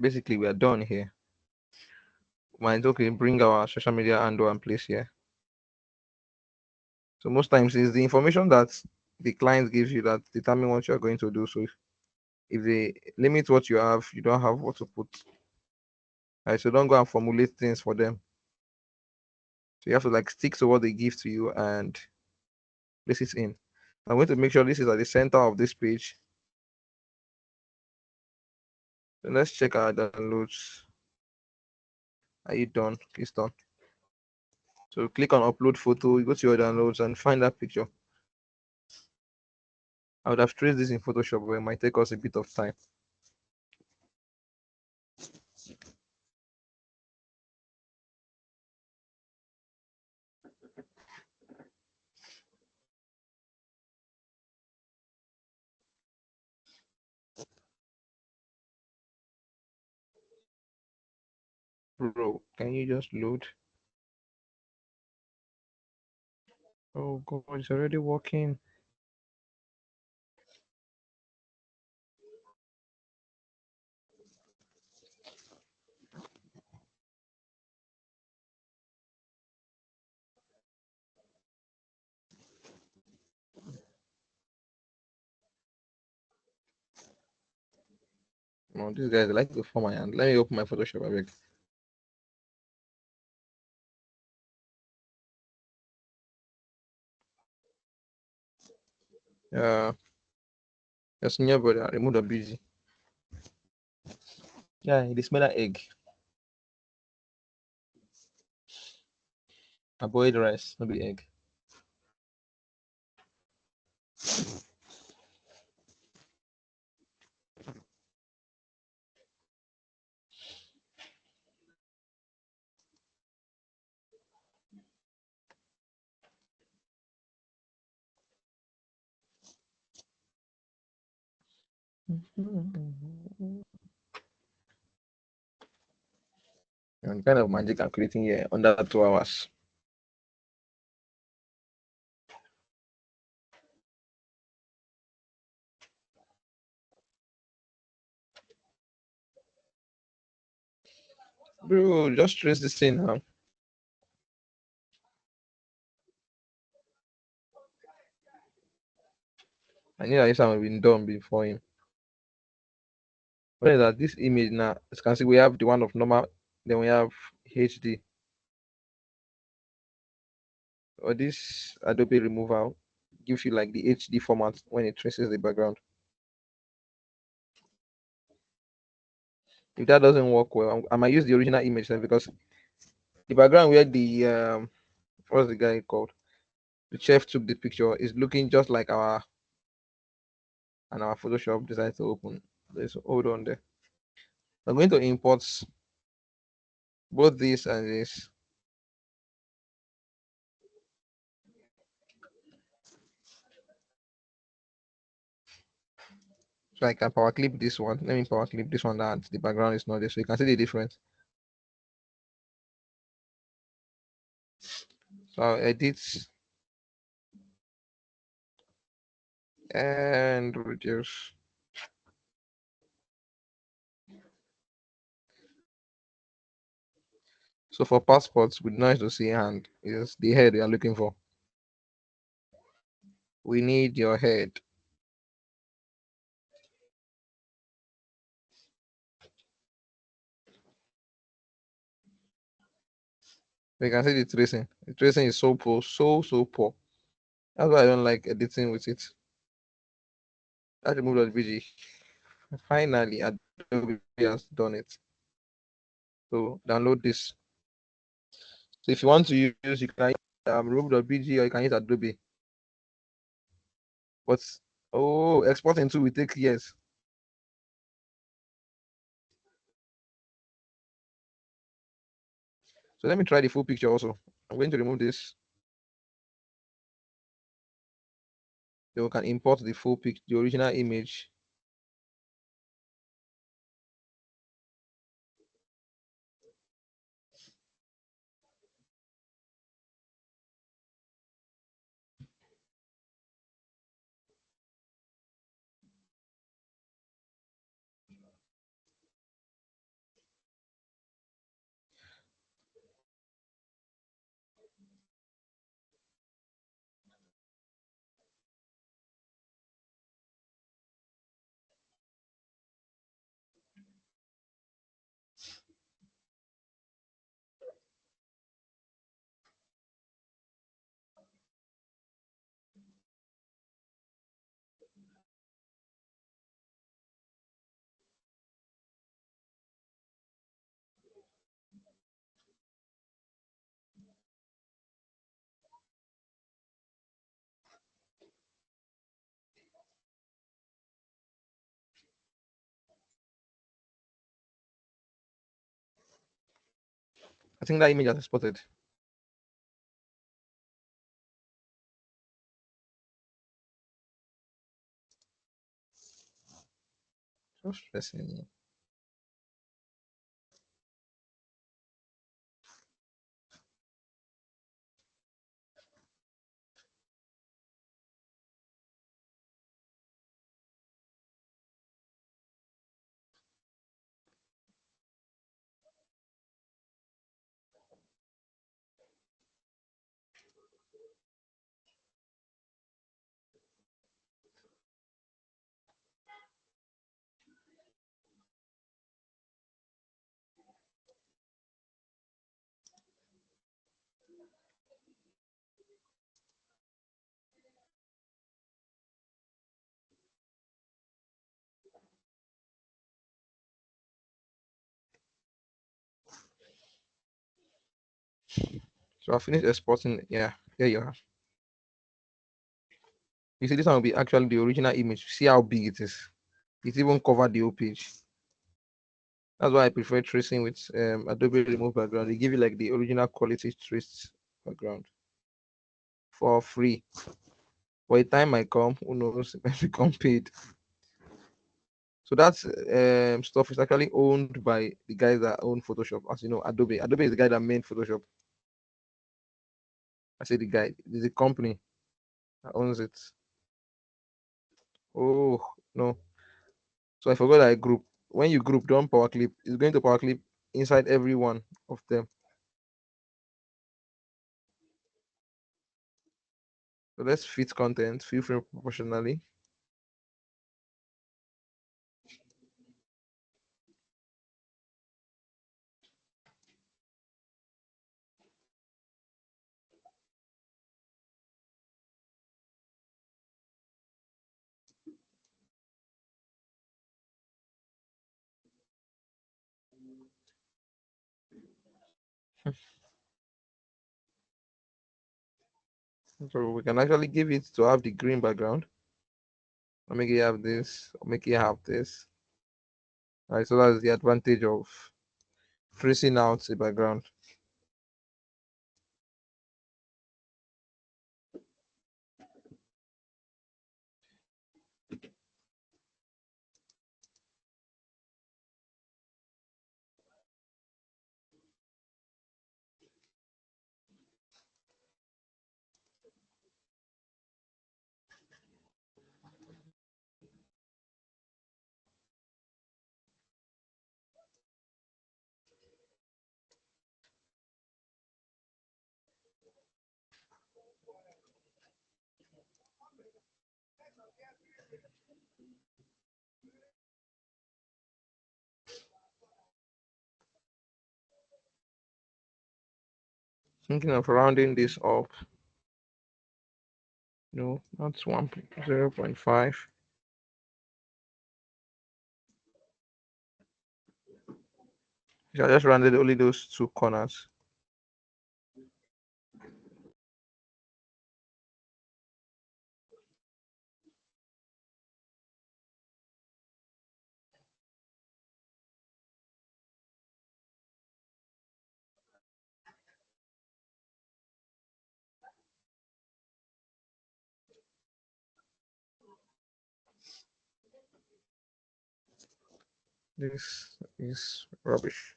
Basically, we are done here. Might okay, bring our social media handle and place here. So most times it's the information that the client gives you that determine what you're going to do. So if they limit what you have, you don't have what to put. Right, so don't go and formulate things for them. So you have to like stick to what they give to you and place it in. I'm going to make sure this is at the center of this page. So let's check our downloads. Are you done? It's done. So click on upload photo, you go to your downloads and find that picture. I would have traced this in Photoshop, but it might take us a bit of time. Bro, can you just load? Oh god, it's already working. No, these guys like to form my hand. Let me open my Photoshop, I beg. Yeah, your senior brother, remove the busy. Yeah, it smell like egg. A boiled rice, no be egg. And kind of magic I'm creating here under 2 hours. Bro, just trace this thing now. I knew that this one had been done before him. What is that? This image now, as you can see, we have the one of normal, then we have HD. Or this Adobe removal gives you like the HD format when it traces the background. If that doesn't work well, I might use the original image then, because the background where the what's the guy called? The chef took the picture is looking just like our Photoshop decided to open. Let's hold on there. I'm going to import both this and this. So I can power clip this one. Let me power clip this one that the background is not there. So you can see the difference. So I'll edit and reduce. So for passports, with nice to see hand is the head we are looking for. We need your head. You can see the tracing. The tracing is so poor, so poor. That's why I don't like editing with it. I removed the BG. Finally, Adobe has done it. So download this. So if you want to use, you can remove the BG or you can use Adobe. But oh, exporting too will take years. So let me try the full picture also. I'm going to remove this. Then we can import the full picture, the original image. I think that image has exported. Just stressing me. So I finished exporting. Yeah, here you are. You see, this one will be actually the original image. See how big it is. It even covered the whole page. That's why I prefer tracing with Adobe Remove Background. They give you like the original quality traced background for free. By the time I come, who knows, it might become paid. So that's stuff is actually owned by the guys that own Photoshop. As you know, Adobe. Adobe is the guy that made Photoshop. I say the guy. There's a company that owns it. Oh no. So I forgot I group. When you group, don't power clip. It's going to power clip inside every one of them. So let's fit content, fill frame proportionally. So we can actually give it to have the green background. I'll make it have this. I'll make it have this. All right, so that's the advantage of tracing out the background. Thinking of rounding this up. No, that's 0.5. I just rounded only those two corners. This is rubbish.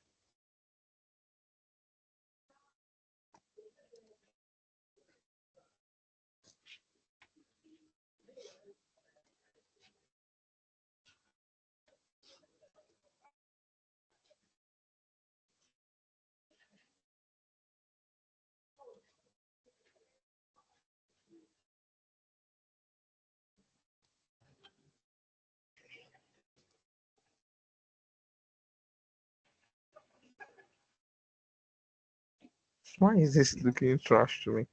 Why is this looking trash to me?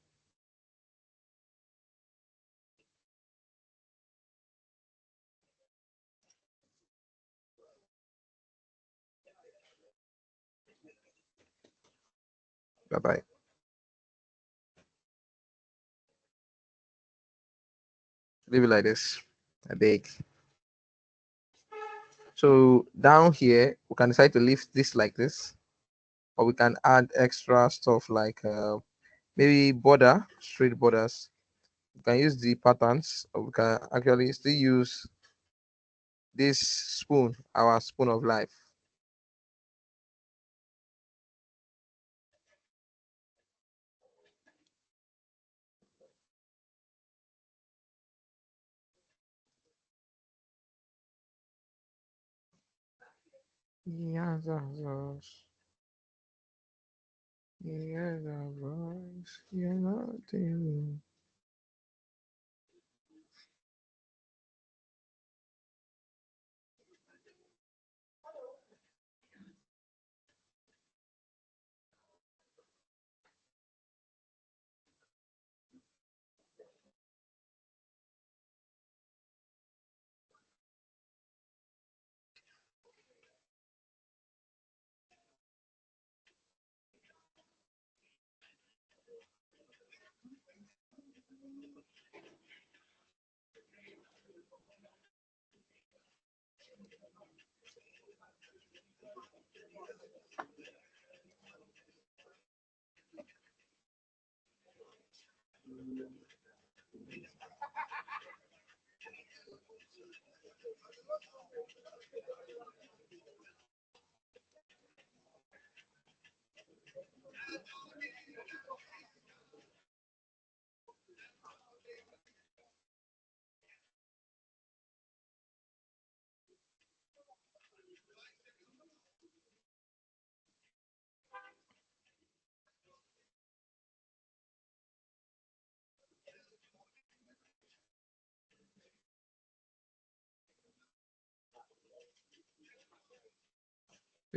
Bye bye. Leave it like this. I beg. So down here, we can decide to leave this like this, or we can add extra stuff like maybe border, straight borders. We can use the patterns, or we can actually still use this spoon, our spoon of life. Yes, yes, voice, you're not.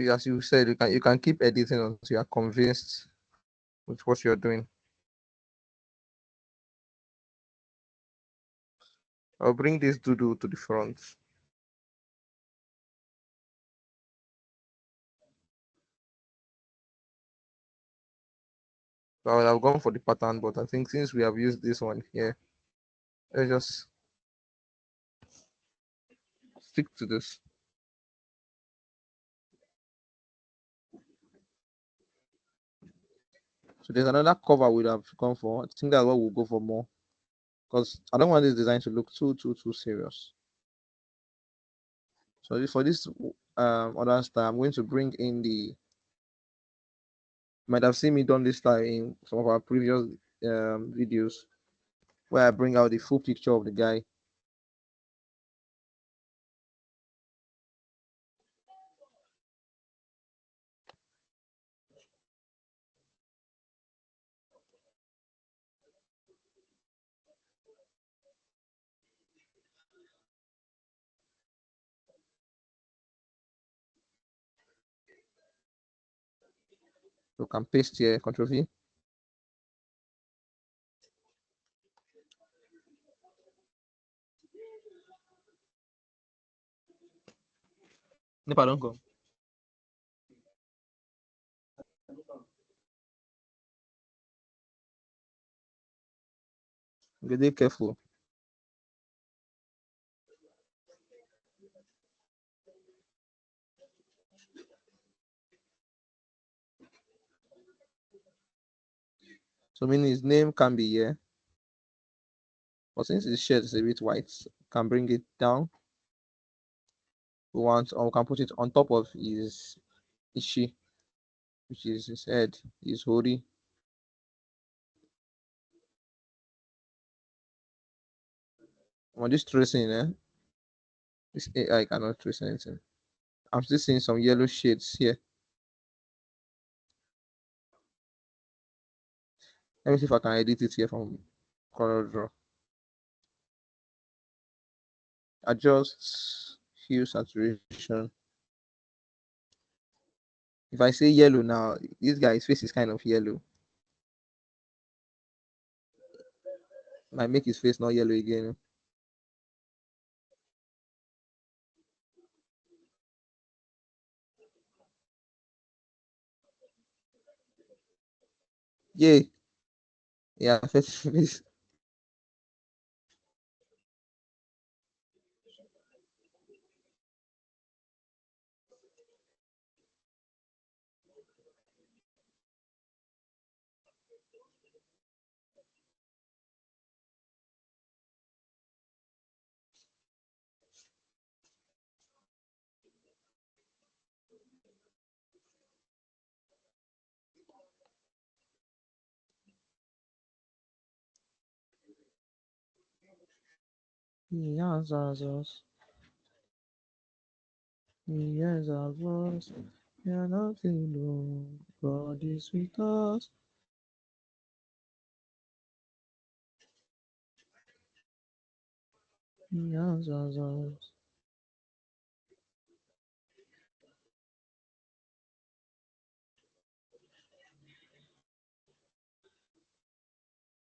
As you said, you can keep editing until you are convinced with what you're doing. I'll bring this doodle to the front. So I would have gone for the pattern, but I think since we have used this one here, let's just stick to this. So there's another cover we'd have gone for. I think that's what we'll go for more, because I don't want this design to look too serious. So for this other style, I'm going to bring in the. You might have seen me done this style in some of our previous videos, where I bring out the full picture of the guy. You can paste here, Ctrl V. No, pardon, go. Be careful. So meaning his name can be here, but since his shirt is a bit white, can bring it down. We want, or we can put it on top of his ishi, which is his head, his hoodie. On this tracing, this AI cannot trace anything. I'm still seeing some yellow shades here. Let me see if I can edit it here from Color Draw. Adjust hue saturation. If I say yellow now, this guy's face is kind of yellow. Might make his face not yellow again. Yeah, yeah, face. He answers us. He hears our voice. We are not alone. God is with us. He answers us.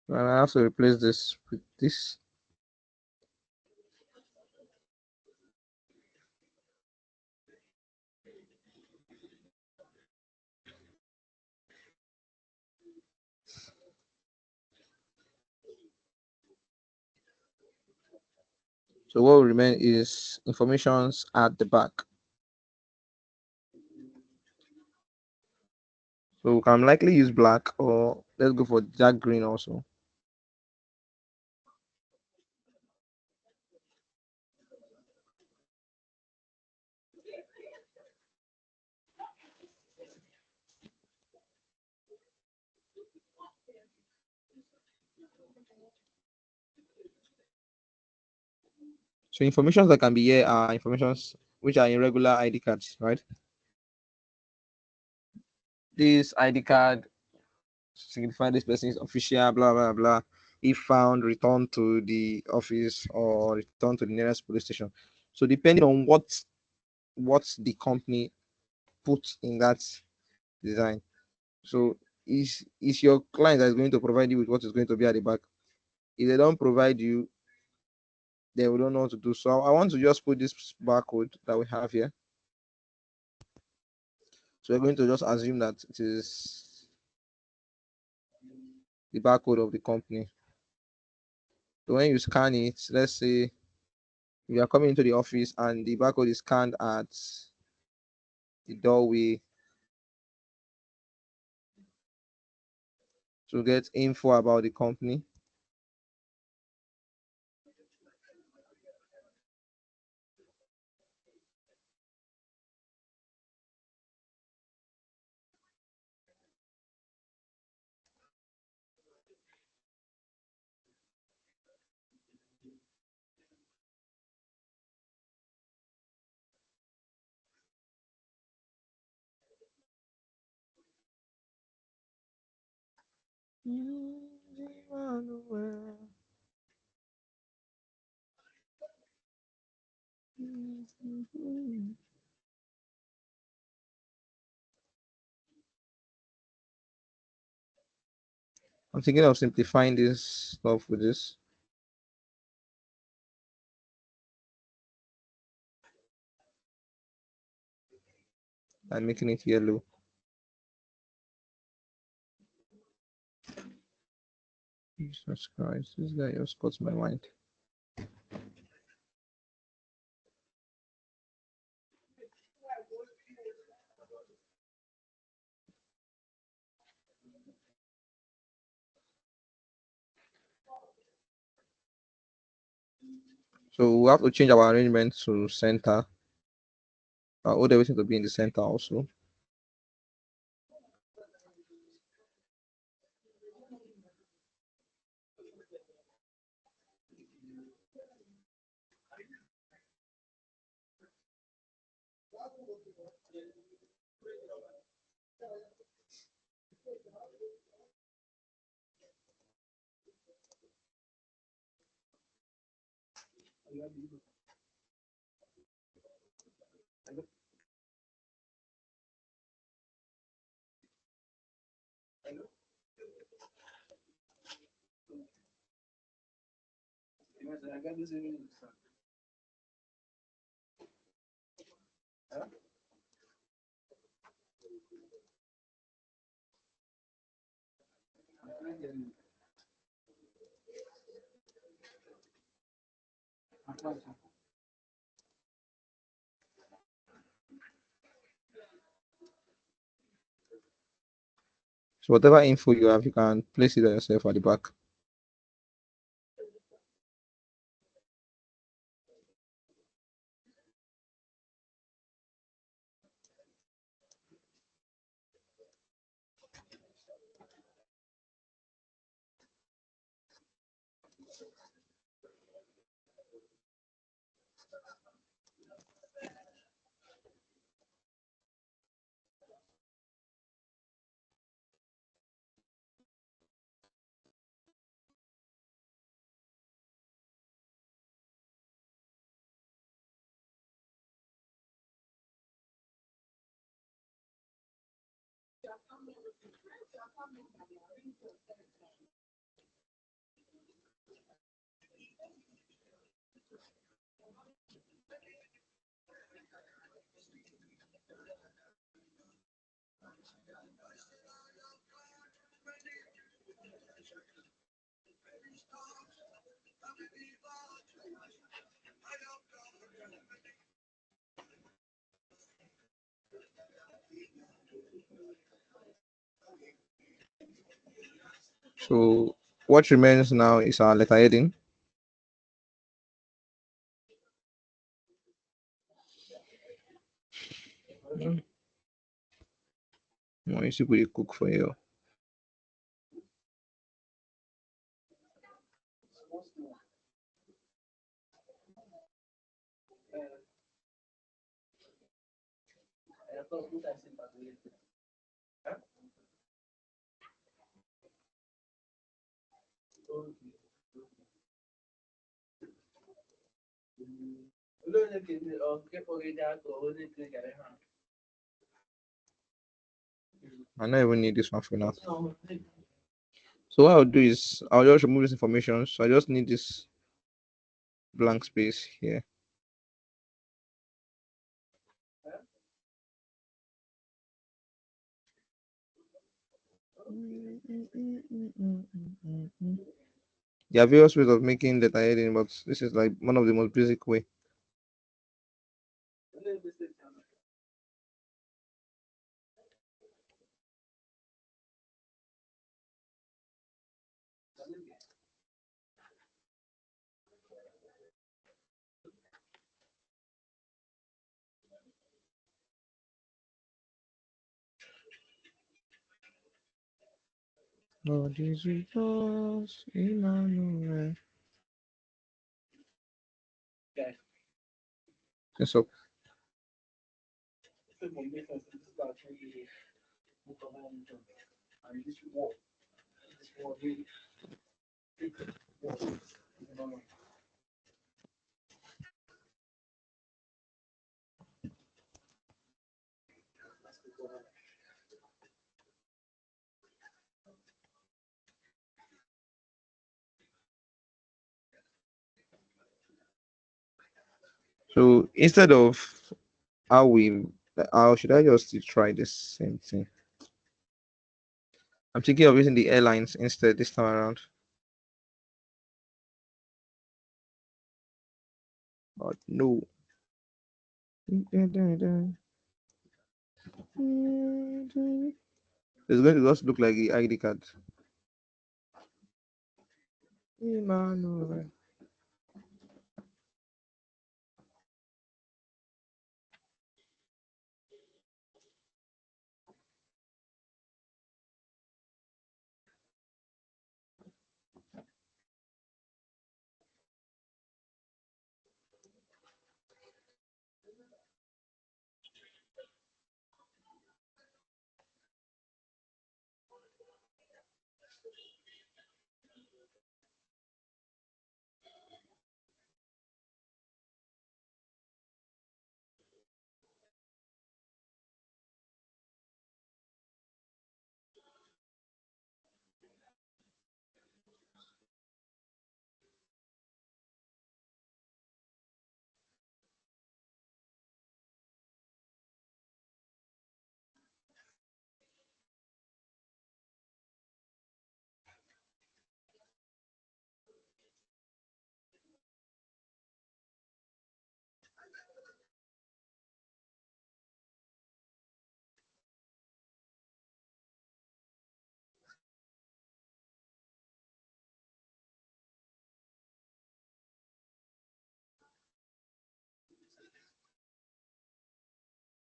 And I have to replace this with this. So what will remain is informations at the back. So we can likely use black, or let's go for dark green also. So informations that can be here are informations which are in regular ID cards, right? This ID card signify this person is official, blah blah blah. If found, return to the office or return to the nearest police station. So depending on what the company puts in that design. So is your client that is going to provide you with what is going to be at the back. If they don't provide you, they will don't know what to do. So I want to just put this barcode that we have here. So we're going to just assume that it is the barcode of the company. So when you scan it, let's say you are coming into the office and the barcode is scanned at the doorway to get info about the company. I'm thinking of simplifying this stuff with this and making it yellow. Jesus Christ, this guy just got my mind. So we have to change our arrangement to center. All everything to be in the center also. So whatever info you have, you can place it yourself at the back. So what remains now is our letter heading. More you see we cook for you. I don't even need this one for now. So what I'll do is I'll just remove this information. So I just need this blank space here. There are various ways of making letter heading, but this is like one of the most basic way. Lord is with us, Emmanuel. Yes, so instead of how we how should I just try this same thing? I'm thinking of using the airlines instead this time around. But no. It's going to just look like the ID card. Emmanuel.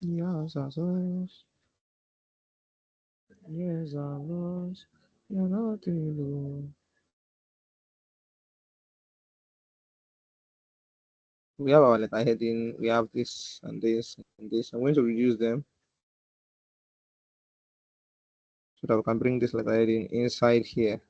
Yes, I was. Yes, I was. You're not alone. We have our letter heading, we have this and this and this. I'm going to reduce them so that we can bring this letter heading inside here.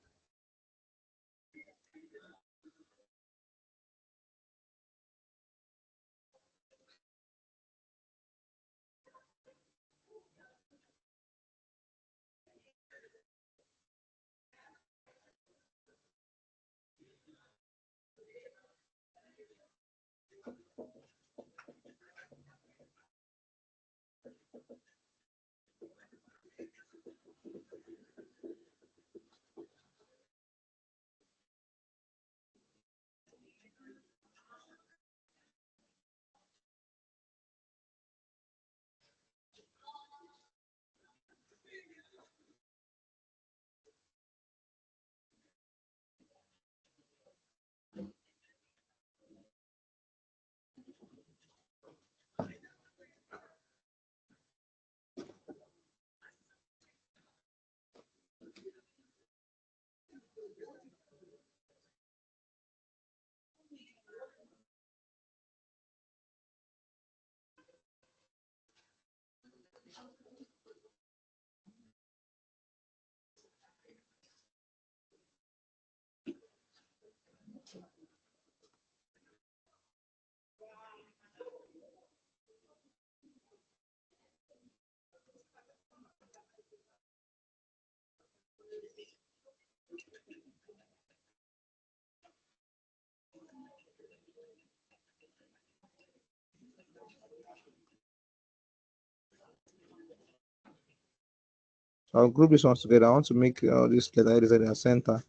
So I'll group this ones together. I want to make this letter heading at the center.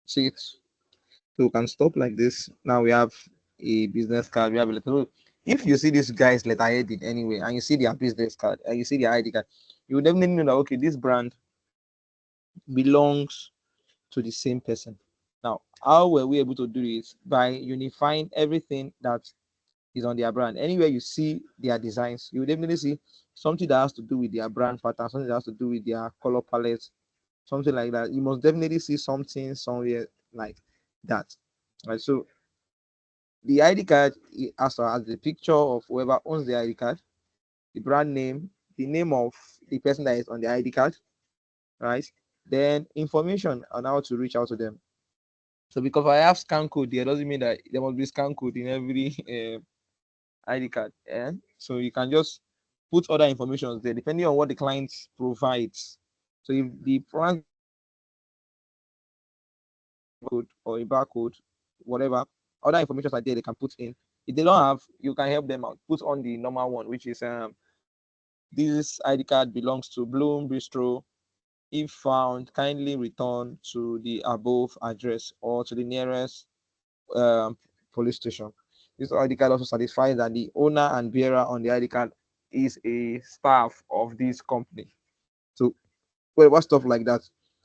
See it. So we can stop like this. Now we have a business card. We have a letter. If you see this guy's letter heading anyway, and you see their business card, and you see their ID card, you will definitely know that okay, this brand belongs to the same person. Now, how were we able to do this? By unifying everything that is on their brand. Anywhere you see their designs, you will definitely see something that has to do with their brand pattern, something that has to do with their color palette, something like that. You must definitely see something somewhere like that. Right. So the ID card as the picture of whoever owns the ID card, the brand name, the name of the person that is on the ID card, right? Then information on how to reach out to them. So because I have scan code there, doesn't mean that there must be scan code in every ID card. Yeah. So you can just put other information there depending on what the client provides. So if the brand code or a barcode, whatever other information are there, they can put in. If they don't have, you can help them out. Put on the normal one, which is this ID card belongs to Bloom Bistro. If found, kindly return to the above address or to the nearest um, police station. This ID card also satisfies that the owner and bearer on the ID card is a staff of this company. So, whatever stuff like that.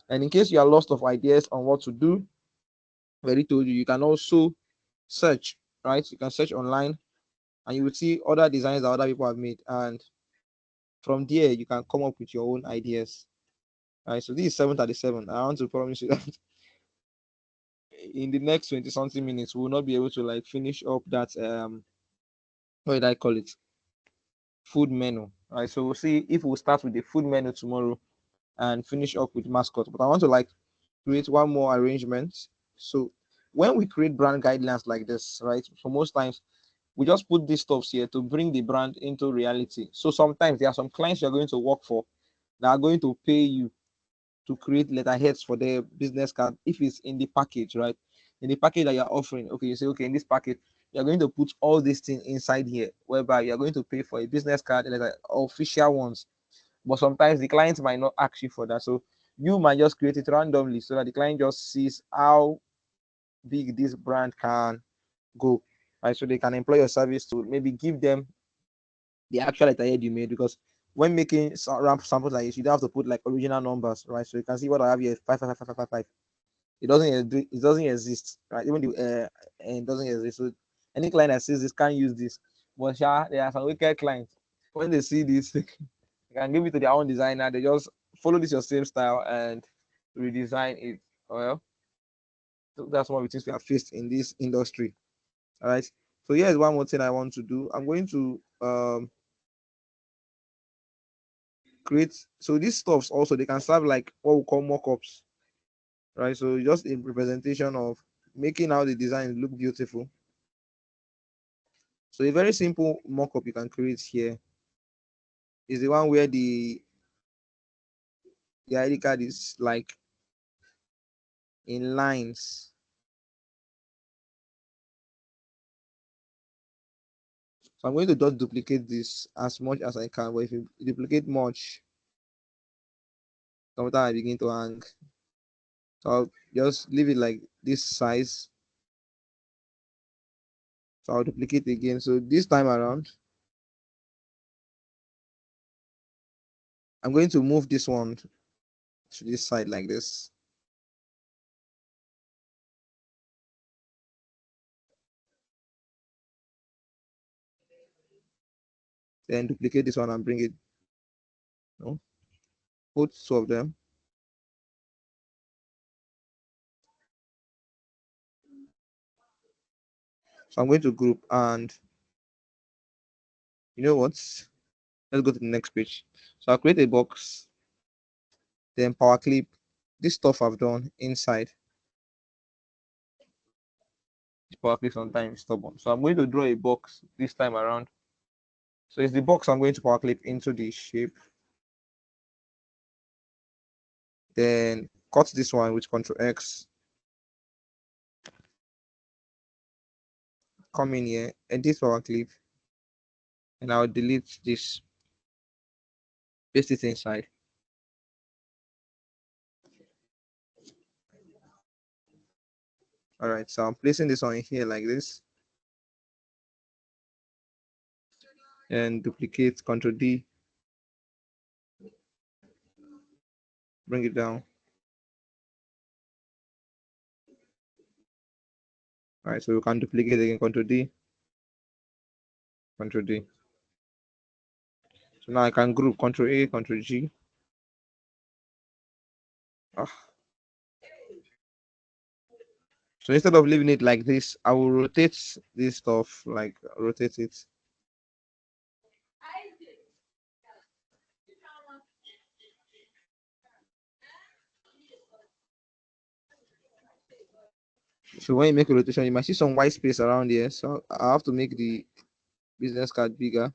And in case you are lost of ideas on what to do, I already told you, you can also search, right? You can search online and you will see other designs that other people have made. And from there, you can come up with your own ideas. All right, so this is 7:37. I want to promise you that in the next 20 something minutes, we will not be able to like finish up that what did I call it? Food menu. All right, so we'll see if we'll start with the food menu tomorrow and finish up with mascot. But I want to like create one more arrangement. So when we create brand guidelines like this, right? So most times we just put these stuffs here to bring the brand into reality. So sometimes there are some clients you're going to work for that are going to pay you to create letterheads for their business card if it's in the package, right? In the package that you're offering, okay, you say, okay, in this package, you're going to put all these things inside here, whereby you're going to pay for a business card, like official ones. But sometimes the client might not ask you for that. So you might just create it randomly so that the client just sees how big this brand can go. Right. So they can employ your service to maybe give them the actual letterhead you made because when making ramp samples like this, you don't have to put like original numbers, right? So you can see what I have here, 55555. it doesn't exist, right? Even the it doesn't exist. So any client that says this can't use this. But sure, there are some wicked clients. When they see this, they can give it to their own designer. They just follow this your same style and redesign it. Well, so that's one of the things we have faced in this industry. All right. So here's one more thing I want to do. I'm going to create. So these stuffs also they can serve like what we call mock-ups, right? So just a representation of making how the design look beautiful. So a very simple mock-up you can create here is the one where the ID card is like in lines. So I'm going to just duplicate this as much as I can. But if you duplicate much, sometimes I begin to hang. So I'll just leave it like this size. So I'll duplicate again. So this time around, I'm going to move this one to this side like this. Then duplicate this one and bring it, you know, put two of them. So I'm going to group and you know what? Let's go to the next page. So I'll create a box, then power clip. This stuff I've done inside. This power clip sometimes is stubborn. So I'm going to draw a box this time around. So it's the box I'm going to power clip into the shape. Then cut this one with Ctrl X. Come in here, edit power clip, and I'll delete this. Paste it inside. All right, so I'm placing this on here like this, and duplicate Ctrl D, bring it down. All right, so we can duplicate again, Ctrl D, Ctrl D. So now I can group Ctrl A, Ctrl G. Ah. So instead of leaving it like this, I will rotate this stuff, like rotate it. So when you make a rotation, you might see some white space around here. So I have to make the business card bigger.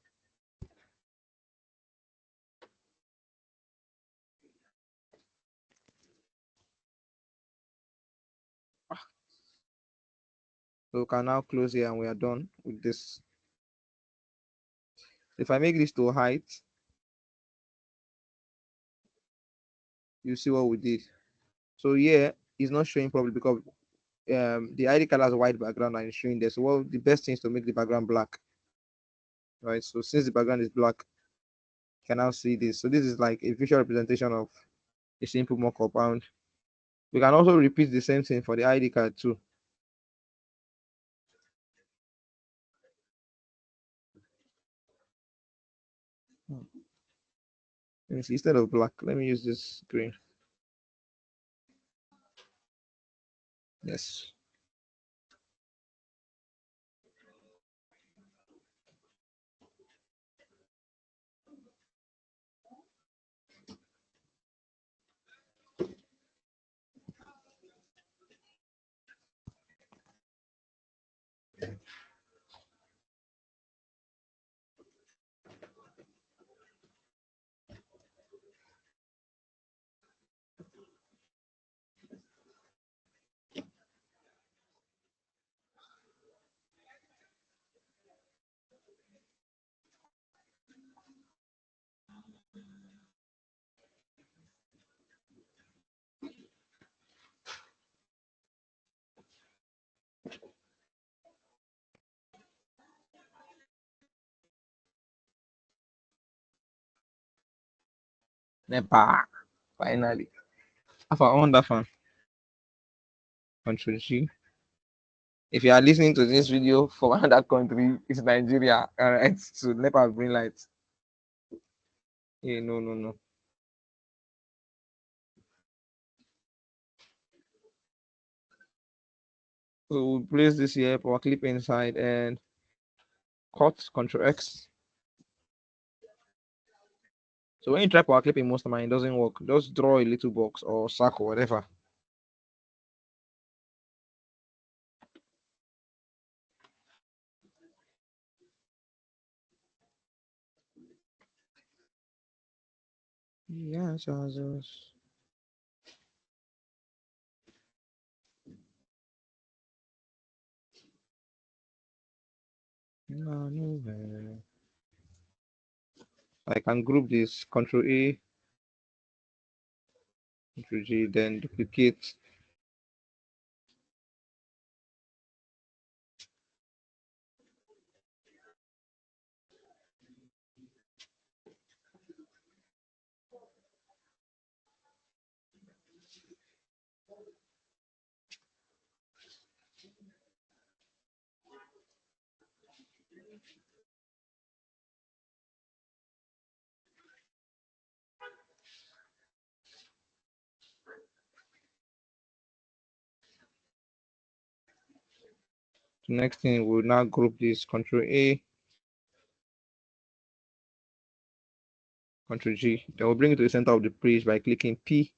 So we can now close here and we are done with this. If I make this to height, you see what we did. So here it's not showing properly because the ID card has a white background and it's showing there. So what the best thing is to make the background black, right? So since the background is black, you can now see this. So this is like a visual representation of a simple mock-up, and we can also repeat the same thing for the ID card too. Let me see, instead of black, let me use this green. Yes. Nepa. Finally. I found that one. Control G. If you are listening to this video from another country, it's Nigeria. All right, so NEPA green light. Yeah, no, no, no. So we'll place this here, power clip inside and cut Control X. So when you try power clipping most of the time, it doesn't work. Just draw a little box or circle, whatever. Yeah, Jesus. No, no, man. I can group this Control A, Control G, then duplicate. The next thing, we'll now group this Control A, Control G. Then we'll bring it to the center of the page by clicking P.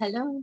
Hello.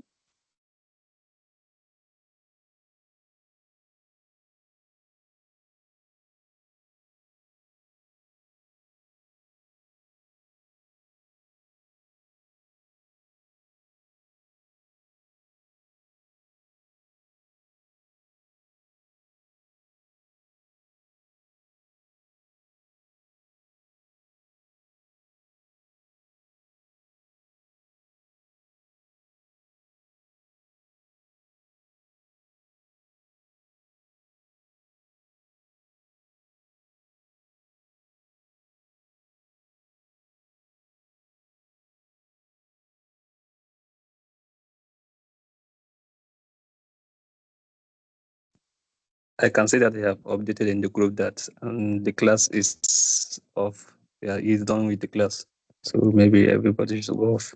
I can see that they have updated in the group that the class is off. Yeah, he's done with the class. So maybe everybody should go off.